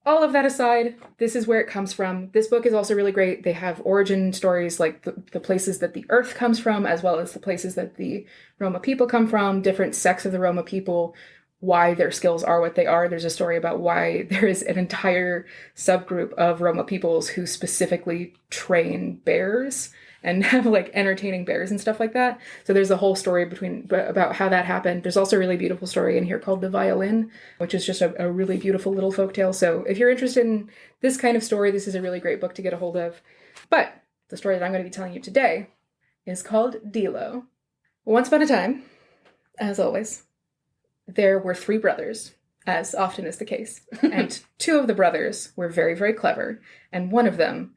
all of that aside, this is where it comes from. This book is also really great. They have origin stories, like the places that the earth comes from, as well as the places that the Roma people come from, different sects of the Roma people, why their skills are what they are. There's a story about why there is an entire subgroup of Roma peoples who specifically train bears and have like entertaining bears and stuff like that. So there's a whole story about how that happened. There's also a really beautiful story in here called The Violin, which is just a really beautiful little folktale. So if you're interested in this kind of story, this is a really great book to get a hold of. But the story that I'm going to be telling you today is called Dilo. Once upon a time, as always, there were 3 brothers, as often is the case, and 2 of the brothers were very, very clever, and one of them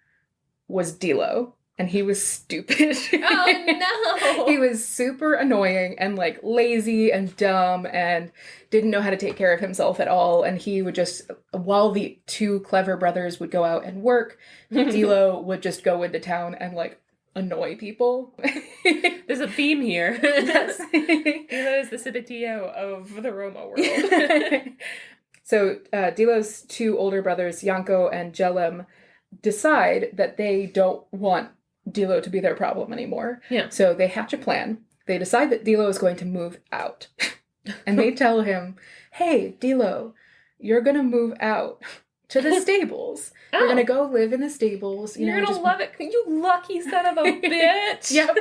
was Dilo, and he was stupid. Oh, no! He was super annoying and, like, lazy and dumb and didn't know how to take care of himself at all, and he would just, while the 2 clever brothers would go out and work, Dilo would just go into town and, like, annoy people. There's a theme here. Yes. Dilo is the Civitillo of the Roma world. So Dilo's 2 older brothers, Janko and Jelem, decide that they don't want Dilo to be their problem anymore. Yeah. So they hatch a plan. They decide that Dilo is going to move out. And they tell him, hey, Dilo, you're gonna move out to the stables. Oh. You're gonna go live in the stables. You're gonna love it. You lucky son of a bitch. Yep.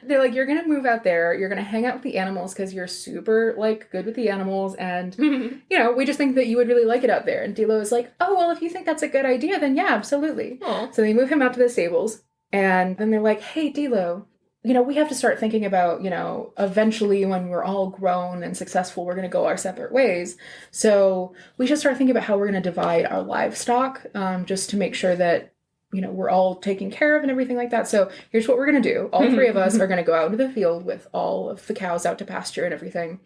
They're like, you're gonna move out there. You're gonna hang out with the animals because you're super, like, good with the animals. And, you know, we just think that you would really like it out there. And Dilo is like, oh, well, if you think that's a good idea, then yeah, absolutely. Aww. So they move him out to the stables. And then they're like, hey, Dilo, you know, we have to start thinking about, you know, eventually when we're all grown and successful, we're going to go our separate ways. So we should start thinking about how we're going to divide our livestock, just to make sure that, you know, we're all taken care of and everything like that. So here's what we're going to do. All three of us are going to go out into the field with all of the cows out to pasture and everything.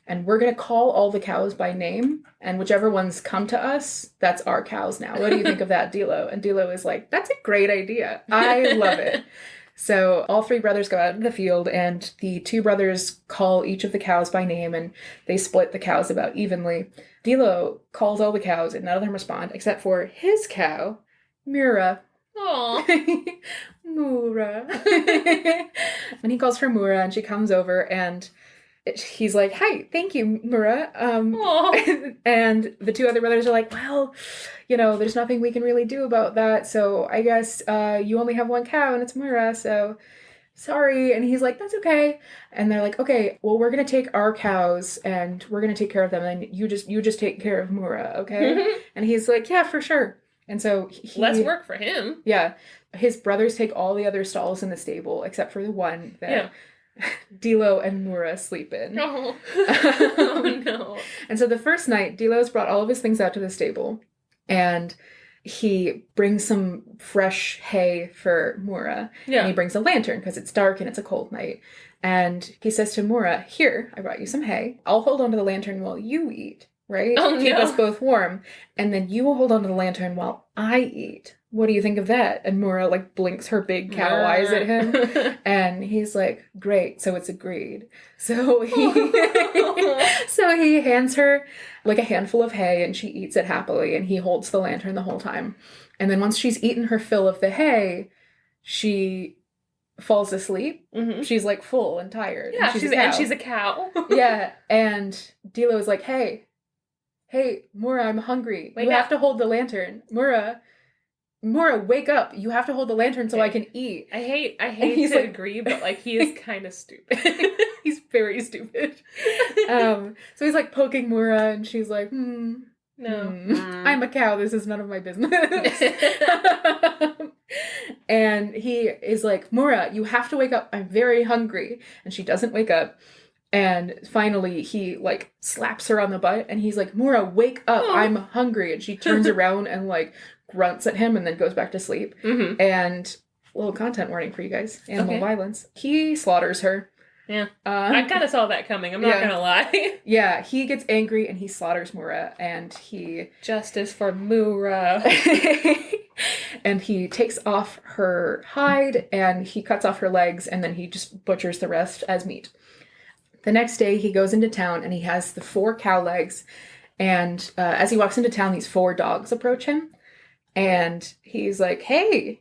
And we're going to call all the cows by name. And whichever ones come to us, that's our cows now. What do you think of that, Dilo? And Dilo is like, that's a great idea. I love it. So all three brothers go out in the field, and the two brothers call each of the cows by name, and they split the cows about evenly. Dilo calls all the cows, and none of them respond, except for his cow, Mura. Aww. Mura. And he calls for Mura, and she comes over, and he's like, hi, thank you, Mura. And the two other brothers are like, well, you know, there's nothing we can really do about that. So I guess you only have one cow and it's Mura. So sorry. And he's like, that's okay. And they're like, okay, well, we're going to take our cows and we're going to take care of them. And you just take care of Mura. Okay. And he's like, yeah, for sure. And so less work for him. Yeah. His brothers take all the other stalls in the stable except for the one that Dilo and Mura sleep in. Oh. Oh no. And so the first night, Dilo's brought all of his things out to the stable, and he brings some fresh hay for Mura. Yeah. And he brings a lantern because it's dark and it's a cold night. And he says to Mura, here, I brought you some hay. I'll hold on to the lantern while you eat, right? Oh, keep us both warm. And then you will hold on to the lantern while I eat. What do you think of that? And Mura, like, blinks her big cow eyes at him. And he's like, great, so it's agreed. So he hands her, like, a handful of hay, and she eats it happily, and he holds the lantern the whole time. And then once she's eaten her fill of the hay, she falls asleep. Mm-hmm. She's, like, full and tired. Yeah, and she's a cow. Yeah, and Dilo is like, hey, Mura, I'm hungry. You have to hold the lantern. Mura, wake up. You have to hold the lantern so I can eat. I hate to agree, but, like, he is kind of stupid. He's very stupid. So he's, like, poking Mura, and she's like, no. I'm a cow. This is none of my business. And he is like, Mura, you have to wake up. I'm very hungry. And she doesn't wake up. And finally, he, like, slaps her on the butt, and he's like, Mura, wake up. I'm hungry. And she turns around and, like, grunts at him and then goes back to sleep. Mm-hmm. And a little content warning for you guys. Animal violence. He slaughters her. Yeah. I kind of saw that coming. I'm not going to lie. Yeah. He gets angry and he slaughters Mura, and he... Justice for Mura. And he takes off her hide and he cuts off her legs, and then he just butchers the rest as meat. The next day he goes into town and he has the 4 cow legs, and as he walks into town, these 4 dogs approach him. And he's like, hey,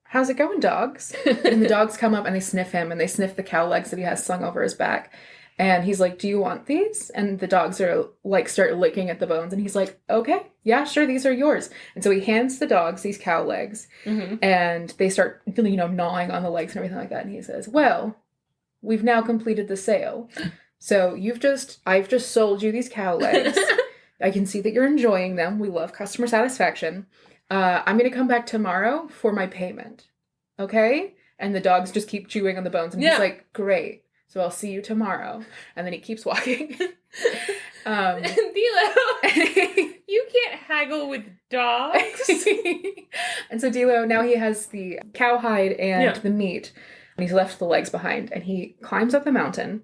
how's it going, dogs? And the dogs come up and they sniff him, and they sniff the cow legs that he has slung over his back. And he's like, do you want these? And the dogs are like, start licking at the bones. And he's like, okay, yeah, sure, these are yours. And so he hands the dogs these cow legs, and they start, gnawing on the legs and everything like that. And he says, well, we've now completed the sale. So I've just sold you these cow legs. I can see that you're enjoying them. We love customer satisfaction. I'm going to come back tomorrow for my payment. Okay? And the dogs just keep chewing on the bones. And he's like, great. So I'll see you tomorrow. And then he keeps walking. Dilo, you can't haggle with dogs. And so Dilo, now he has the cowhide and the meat. And he's left the legs behind. And he climbs up the mountain.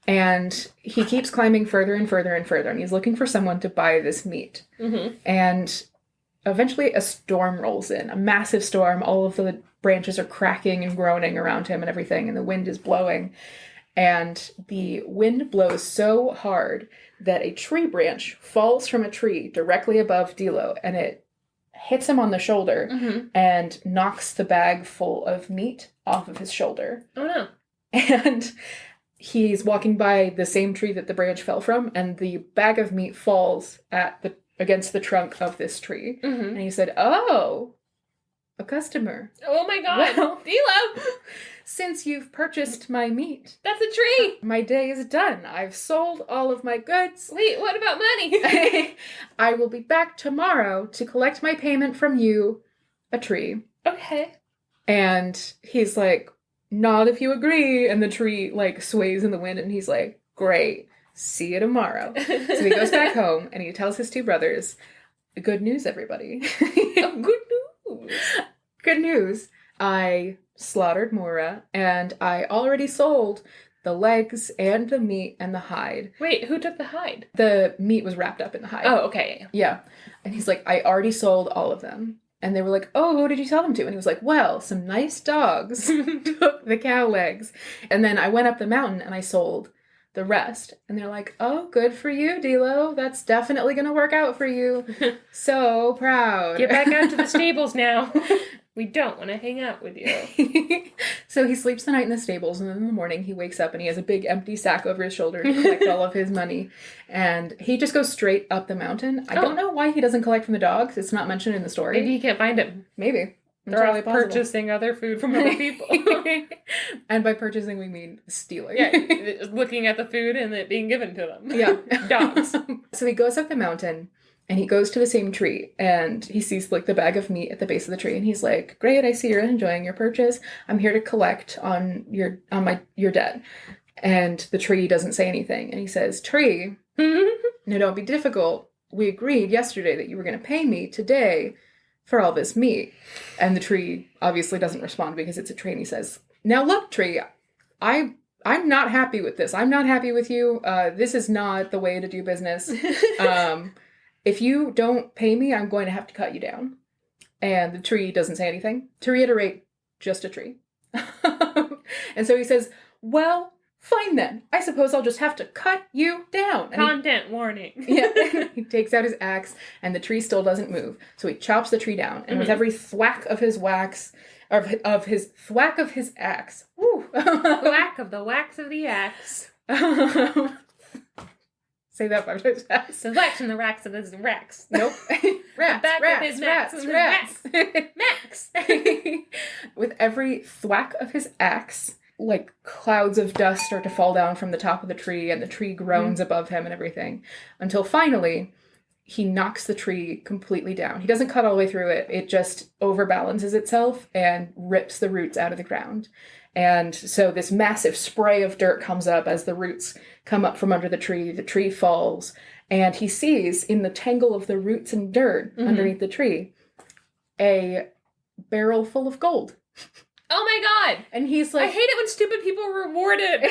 And he keeps climbing further and further and further, and he's looking for someone to buy this meat. Mm-hmm. And eventually a storm rolls in, a massive storm. All of the branches are cracking and groaning around him and everything, and the wind is blowing. And the wind blows so hard that a tree branch falls from a tree directly above Dilo, and it hits him on the shoulder and knocks the bag full of meat off of his shoulder. Oh, no. And... he's walking by the same tree that the branch fell from, and the bag of meat falls against the trunk of this tree. Mm-hmm. And he said, "Oh, a customer. Oh my god. Well, Dilo! Since you've purchased my meat, That's a tree! my day is done. I've sold all of my goods. Wait, what about money? I will be back tomorrow to collect my payment from you, a tree." Okay. And he's like, "Not if you agree." And the tree, like, sways in the wind, and he's like, "Great. See you tomorrow." So he goes back home, and he tells his two brothers, "Good news, everybody." Oh, good news. Good news. I slaughtered Mora, and I already sold the legs and the meat and the hide. Wait, who took the hide? The meat was wrapped up in the hide. Oh, okay. Yeah. And he's like, "I already sold all of them." And they were like, "Oh, who did you sell them to?" And he was like, "Well, some nice dogs took the cow legs. And then I went up the mountain and I sold the rest." And they're like, "Oh, good for you, Dilo. That's definitely going to work out for you." So proud. Get back out to the stables now. We don't want to hang out with you. So he sleeps the night in the stables, and then in the morning he wakes up and he has a big empty sack over his shoulder to collect all of his money. And he just goes straight up the mountain. I don't know why he doesn't collect from the dogs. It's not mentioned in the story. Maybe he can't find him. Maybe. They're off purchasing other food from other people. And by purchasing, we mean stealing. Yeah, looking at the food and it being given to them. Yeah. Dogs. So he goes up the mountain, and he goes to the same tree, and he sees, like, the bag of meat at the base of the tree, and he's like, "Great, I see you're enjoying your purchase. I'm here to collect on your debt." And the tree doesn't say anything, and he says, "Tree, no, don't be difficult. We agreed yesterday that you were going to pay me today for all this meat." And the tree obviously doesn't respond because it's a tree, and he says, "Now look, tree, I'm not happy with this. I'm not happy with you. This is not the way to do business. If you don't pay me, I'm going to have to cut you down." And the tree doesn't say anything. To reiterate, just a tree. And so he says, "Well, fine then. I suppose I'll just have to cut you down." And Content warning. yeah. He takes out his axe, and the tree still doesn't move. So he chops the tree down, and with every thwack of his thwack of his axe, woo, Whack of the wax of the axe. Say that 5 times fast. The wax and the racks of his racks. Nope. Rats, Back rats, with his rats, max, rats. Max. With every thwack of his axe, like, clouds of dust start to fall down from the top of the tree, and the tree groans above him and everything, until finally he knocks the tree completely down. He doesn't cut all the way through it. It just overbalances itself and rips the roots out of the ground. And so this massive spray of dirt comes up as the roots come up from under the tree falls, and he sees in the tangle of the roots and dirt underneath the tree a barrel full of gold. Oh my god! And he's like, I hate it when stupid people are rewarded.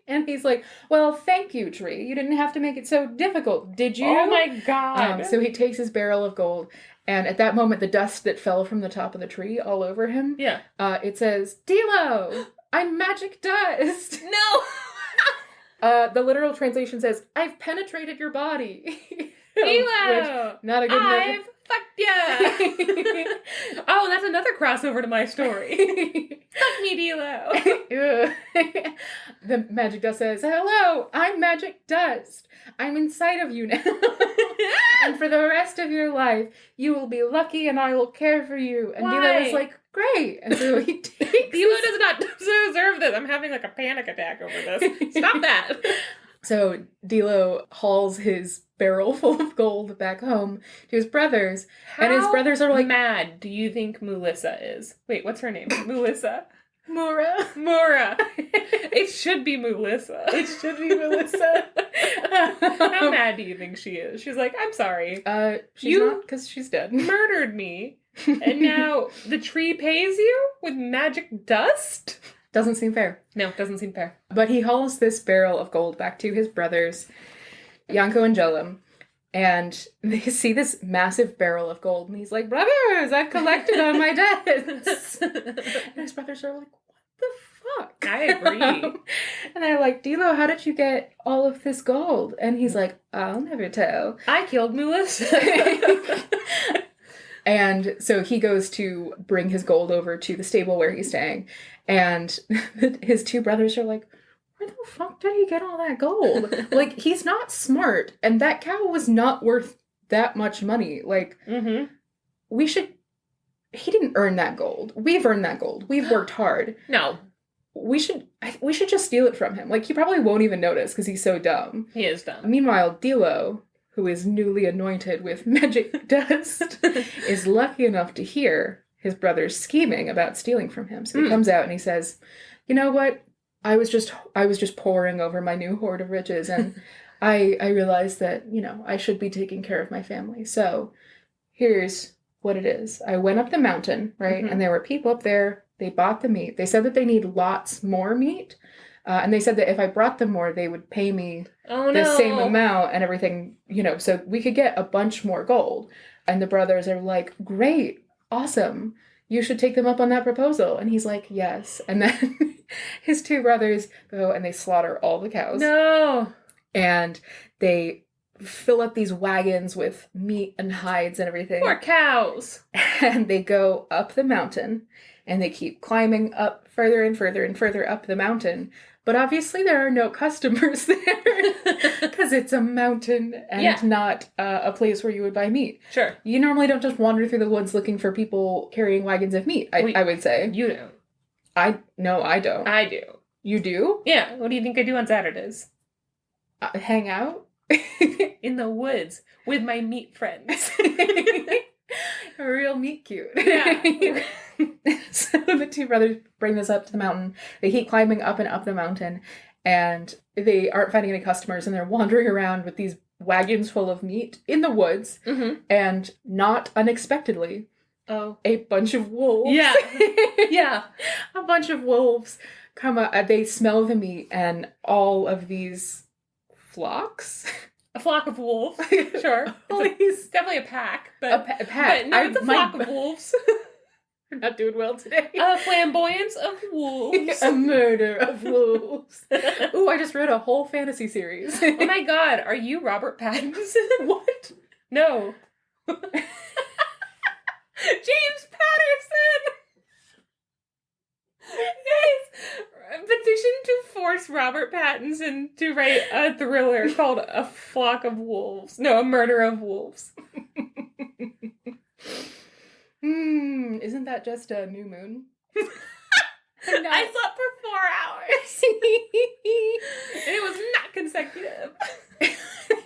And he's like, "Well, thank you, tree. You didn't have to make it so difficult, did you?" Oh my god. So he takes his barrel of gold, and at that moment, the dust that fell from the top of the tree all over him, it says, "Dilo, I'm magic dust." No! The literal translation says, "I've penetrated your body." Dilo! Not a good enough. Fuck yeah! Oh, that's another crossover to my story. Fuck me, Dilo. The magic dust says, "Hello, I'm magic dust. I'm inside of you now. And for the rest of your life, you will be lucky and I will care for you." And Dilo was like, "Great." And so he takes Dilo does not deserve this. I'm having like a panic attack over this. Stop that. So Dilo hauls his barrel full of gold back home to his brothers. And his brothers are like, mad do you think Melissa is? Wait, what's her name? Melissa? Mora. It should be Melissa. It should be Melissa. How mad do you think she is? She's like, "I'm sorry. She's not, because she's dead. Murdered me. And now the tree pays you with magic dust?" Doesn't seem fair. No, doesn't seem fair. But he hauls this barrel of gold back to his brothers, Yanko and Jelim, and they see this massive barrel of gold, and he's like, "Brothers, I've collected on my debts." And his brothers are like, "What the fuck?" I agree. And they're like, "Dilo, how did you get all of this gold?" And he's like, "I'll never tell. I killed Melissa." And so he goes to bring his gold over to the stable where he's staying. And his two brothers are like, where the fuck did he get all that gold? Like, he's not smart, and that cow was not worth that much money. Like, he didn't earn that gold. We've earned that gold. We've worked hard. No. We should just steal it from him. Like, he probably won't even notice because he's so dumb. He is dumb. Meanwhile, Dilo, who is newly anointed with magic dust, is lucky enough to hear his brother's scheming about stealing from him. So he comes out and he says, you know what? I was just poring over my new hoard of riches, and I realized that, I should be taking care of my family. So here's what it is. I went up the mountain, right? And there were people up there. They bought the meat. They said that they need lots more meat. And they said that if I brought them more, they would pay me the same amount and everything, so we could get a bunch more gold. And the brothers are like, great, awesome. You should take them up on that proposal. And he's like, yes. And then his two brothers go and they slaughter all the cows. No. And they fill up these wagons with meat and hides and everything. Poor cows. And they go up the mountain. And they keep climbing up further and further and further up the mountain. But obviously there are no customers there because it's a mountain and not a place where you would buy meat. Sure. You normally don't just wander through the woods looking for people carrying wagons of meat, I would say. You don't. No, I don't. I do. You do? Yeah. What do you think I do on Saturdays? Hang out? In the woods with my meat friends. A real meat cute. Yeah. So the two brothers bring this up to the mountain. They keep climbing up and up the mountain, and they aren't finding any customers, and they're wandering around with these wagons full of meat in the woods, and not unexpectedly, a bunch of wolves. Yeah. Yeah. A bunch of wolves come up. They smell the meat, and all of these flocks... A flock of wolves. Sure. It's definitely a pack. But a pack. But no, it's a flock of wolves. We're not doing well today. A flamboyance of wolves. A murder of wolves. Ooh, I just read a whole fantasy series. Oh my god, are you Robert Pattinson? What? No. James Patterson! Guys, petition to force Robert Pattinson to write a thriller called A Flock of Wolves. No, A Murder of Wolves. Isn't that just a new moon? I slept for 4 hours. And it was not consecutive.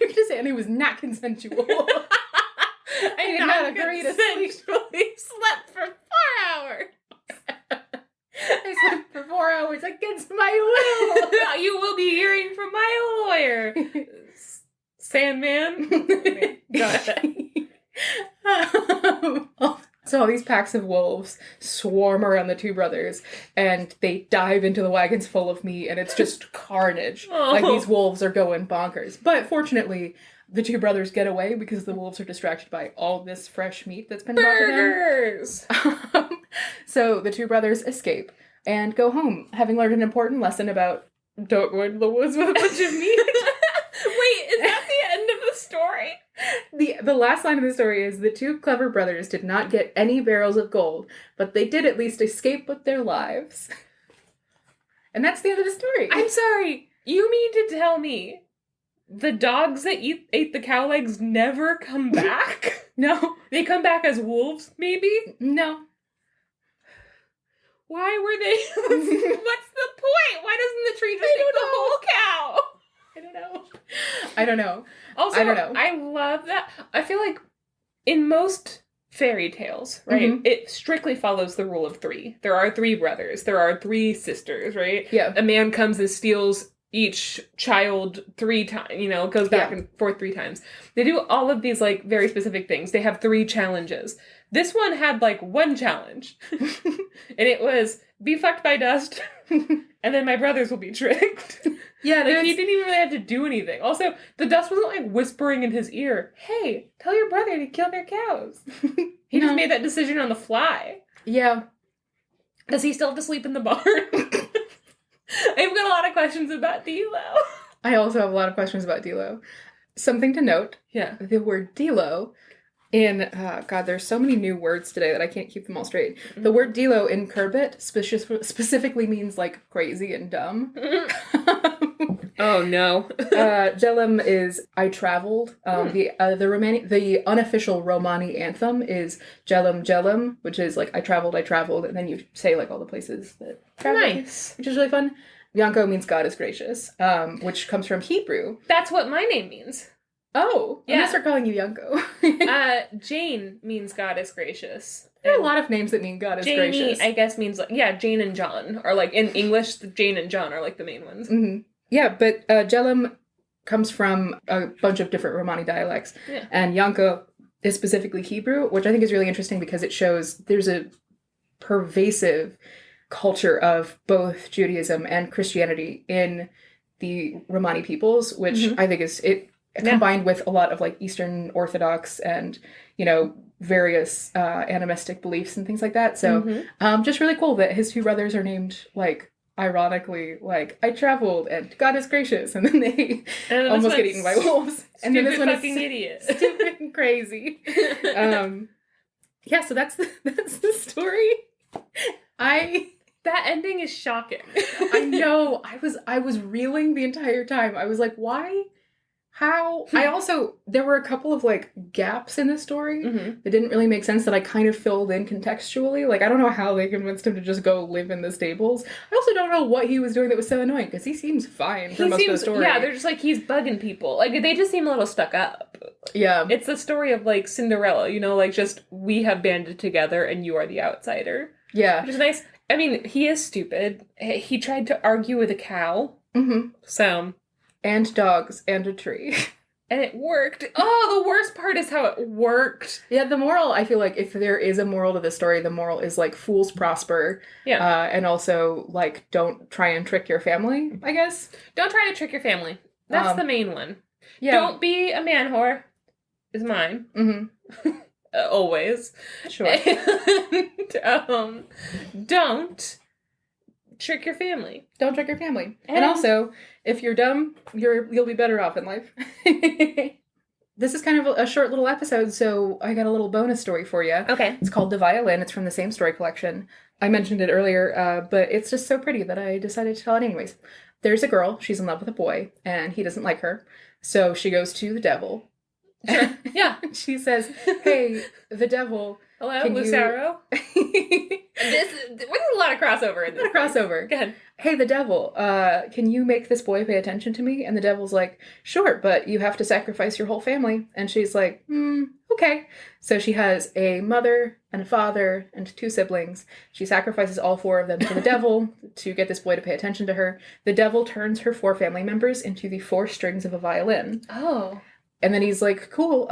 You're just saying it was not consensual. I did not agree to slept for 4 hours. I slept for 4 hours against my will. You will be hearing from my lawyer. Sandman. Go ahead. So all these packs of wolves swarm around the two brothers, and they dive into the wagons full of meat, and it's just carnage. Oh. Like, these wolves are going bonkers. But fortunately, the two brothers get away because the wolves are distracted by all this fresh meat that's been brought to them. So the two brothers escape and go home, having learned an important lesson about don't go into the woods with a bunch of meat. Wait, is that the end of the story? The last line of the story is the two clever brothers did not get any barrels of gold, but they did at least escape with their lives. And that's the end of the story. I'm sorry. You mean to tell me the dogs that ate the cow legs never come back? No. They come back as wolves, maybe? No. Why were they... What's the point? Why doesn't the tree just take the whole cow? I don't know. Also, I don't know. I love that. I feel like in most fairy tales, right, it strictly follows the rule of 3. There are 3 brothers. There are 3 sisters, right? Yeah. A man comes and steals each child 3 times, goes back and forth 3 times. They do all of these, very specific things. They have 3 challenges. This one had, 1 challenge. And it was, be fucked by dust, and then my brothers will be tricked. Yeah, he didn't even really have to do anything. Also, the dust wasn't, whispering in his ear, hey, tell your brother to kill their cows. He just made that decision on the fly. Yeah. Does he still have to sleep in the barn? I've got a lot of questions about Dilo. I also have a lot of questions about Dilo. Something to note. Yeah. The word Dilo God, there's so many new words today that I can't keep them all straight. The word Dilo in Kerbit specifically means like crazy and dumb. Oh no. Jelum is I traveled. The unofficial Romani anthem is Jelum Jelum, which is like I traveled, and then you say like all the places that traveled. Nice. Which is really fun. Yanko means God is gracious, which comes from Hebrew. That's what my name means. Oh, yeah. I'm gonna start calling you Yanko. Jane means God is gracious. There are a lot of names that mean God is gracious. I guess means like, Jane and John are like in English. Jane and John are like the main ones. Mm-hmm. Yeah, but Jelum comes from a bunch of different Romani dialects, and Yanko is specifically Hebrew, which I think is really interesting because it shows there's a pervasive culture of both Judaism and Christianity in the Romani peoples, which I think is combined with a lot of like Eastern Orthodox and, various animistic beliefs and things like that. So just really cool that his two brothers are named like ironically like I traveled and God is gracious, and then they almost get eaten by wolves. And then this one is idiot. Stupid and crazy. So that's the story. That ending is shocking. I know. I was reeling the entire time. I was like, why? How? There were a couple of like gaps in the story that didn't really make sense that I kind of filled in contextually. Like, I don't know how they convinced him to just go live in the stables. I also don't know what he was doing that was so annoying, because he seems fine for most of the story. Yeah, they're just like, he's bugging people. Like, they just seem a little stuck up. Yeah. It's the story of like Cinderella, like just we have banded together and you are the outsider. Yeah. Which is nice. I mean, he is stupid. He tried to argue with a cow. Mm-hmm. So... And dogs and a tree. And it worked. Oh, the worst part is how it worked. Yeah, the moral, I feel like if there is a moral to the story, the moral is like fools prosper. Yeah. And also like don't try and trick your family, I guess. Don't try to trick your family. That's the main one. Yeah. Don't be a man whore is mine. Mm-hmm. Always. Sure. And, don't trick your family. Don't trick your family. And also, if you're dumb, you'll be better off in life. This is kind of a short little episode, so I got a little bonus story for you. Okay. It's called The Violin. It's from the same story collection. I mentioned it earlier, but it's just so pretty that I decided to tell it anyways. There's a girl. She's in love with a boy, and he doesn't like her. So she goes to the devil. Sure. Yeah. She says, hey, the devil... Hello, Lucero? There's a lot of crossover in this. Crossover. Go ahead. Hey, the devil, can you make this boy pay attention to me? And the devil's like, sure, but you have to sacrifice your whole family. And she's like, okay. So she has a mother and a father and 2 siblings. She sacrifices all 4 of them to the devil to get this boy to pay attention to her. The devil turns her 4 family members into the 4 strings of a violin. Oh. And then he's like, cool,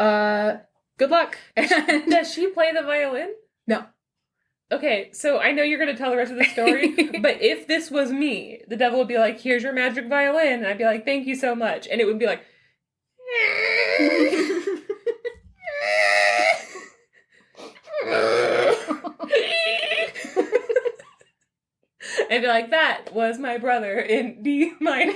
good luck. Does she play the violin? No. Okay, so I know you're going to tell the rest of the story, but if this was me, the devil would be like, here's your magic violin, and I'd be like, thank you so much. And it would be like... I'd be like, that was my brother in D minor.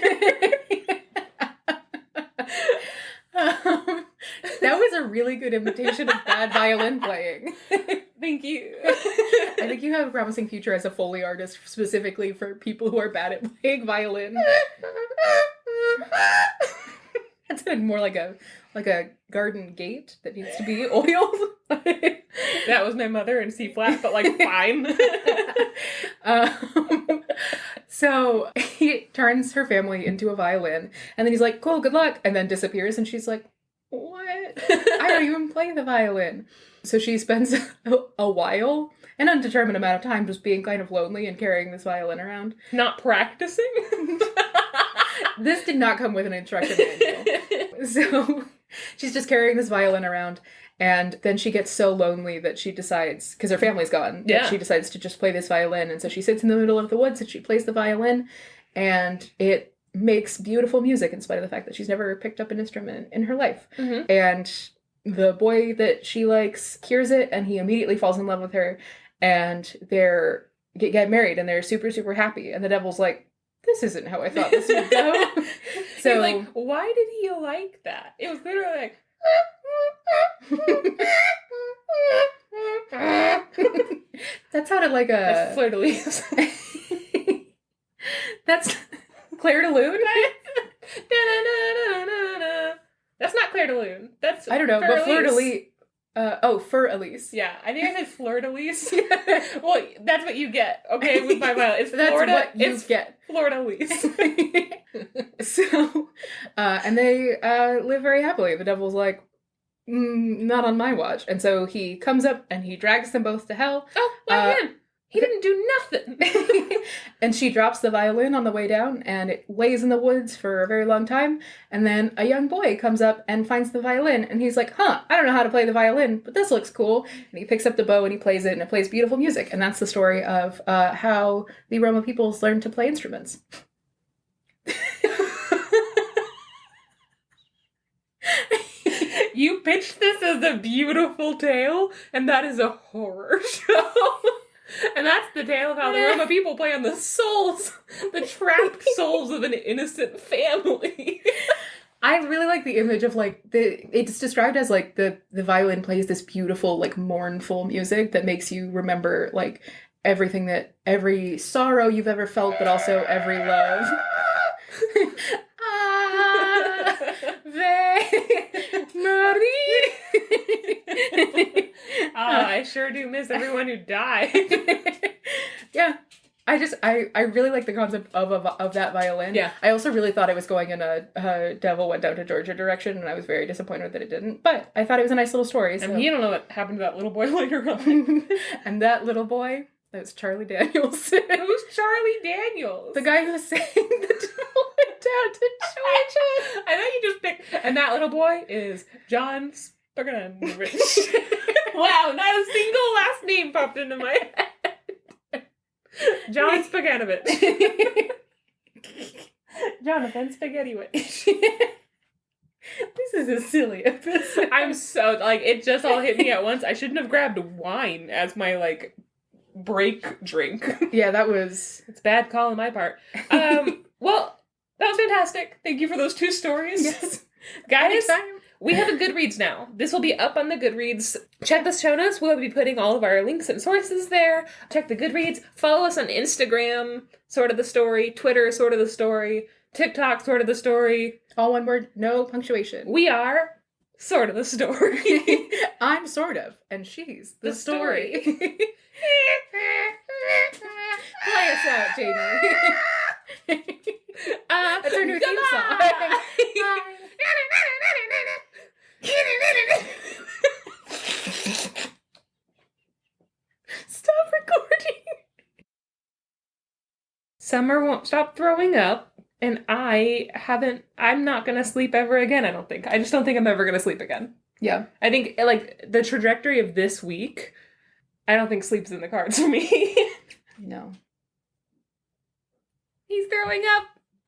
That was a really good imitation of bad violin playing. Thank you. I think you have a promising future as a Foley artist, specifically for people who are bad at playing violin. That sounded more like a garden gate that needs to be oiled. That was my mother in C flat, but like fine. So he turns her family into a violin, and then he's like, cool, good luck, and then disappears, and she's like, what? I don't even play the violin. So she spends a while, an undetermined amount of time, just being kind of lonely and carrying this violin around. Not practicing? This did not come with an instruction manual. So she's just carrying this violin around, and then she gets so lonely that she decides, because her family's gone, that she decides to just play this violin. And so she sits in the middle of the woods and she plays the violin, and it makes beautiful music in spite of the fact that she's never picked up an instrument in her life. Mm-hmm. And the boy that she likes hears it, and he immediately falls in love with her, and they're get married, and they're super, super happy. And the devil's like, this isn't how I thought this would go. So, like, why did he like that? It was literally like, That sounded like a... That's fleur-de-lis. That's Claire de Lune? That's not Claire de Lune. That's I don't know, but fleur-de-lis... Fur-Elise. Yeah, I think I said fleur-de-lis. Well, that's what you get, okay, with my violin. It's Florida. That's what you get. Fleur-de-lis. So, and they live very happily. The devil's like, not on my watch. And so he comes up and he drags them both to hell. Oh, why him? He didn't do nothing. And she drops the violin on the way down, and it lays in the woods for a very long time. And then a young boy comes up and finds the violin, and he's like, I don't know how to play the violin, but this looks cool. And he picks up the bow and he plays it, and it plays beautiful music. And that's the story of how the Roma peoples learned to play instruments. You pitched this as a beautiful tale, and that is a horror show. And that's the tale of how the Roma people play on the souls, the trapped souls of an innocent family. I really like the image of, like, it's described as, like, the violin plays this beautiful, like, mournful music that makes you remember, like, every sorrow you've ever felt, but also every love. I sure do miss everyone who died. Yeah. I really like the concept of that violin. Yeah. I also really thought it was going in a Devil Went Down to Georgia direction, and I was very disappointed that it didn't. But I thought it was a nice little story. So. And you don't know what happened to that little boy later on. And that little boy, that was Charlie Daniels. Who's Charlie Daniels? The guy who sang The Devil Went Down to Georgia. I know you just picked... And that little boy is John Siguanaba. Wow, not a single last name popped into my head. John Siguanaba. Jonathan Spaghettiwitch. This is a silly episode. I'm so, like, it just all hit me at once. I shouldn't have grabbed wine as my, like, break drink. Yeah, that was... It's bad call on my part. Well, that was fantastic. Thank you for those 2 stories. Yes. Guys, Anytime. We have a Goodreads now. This will be up on the Goodreads. Check the show notes. We'll be putting all of our links and sources there. Check the Goodreads. Follow us on Instagram, Sort of the Story. Twitter, Sort of the Story. TikTok, Sort of the Story. All one word, no punctuation. We are Sort of the Story. I'm sort of, and she's the story. Play us out, Janey. That's our new theme song. Stop recording. Summer won't stop throwing up, and I'm not gonna sleep ever again, I don't think. I just don't think I'm ever gonna sleep again. Yeah. I think, like, the trajectory of this week, I don't think sleep's in the cards for me. No. He's throwing up.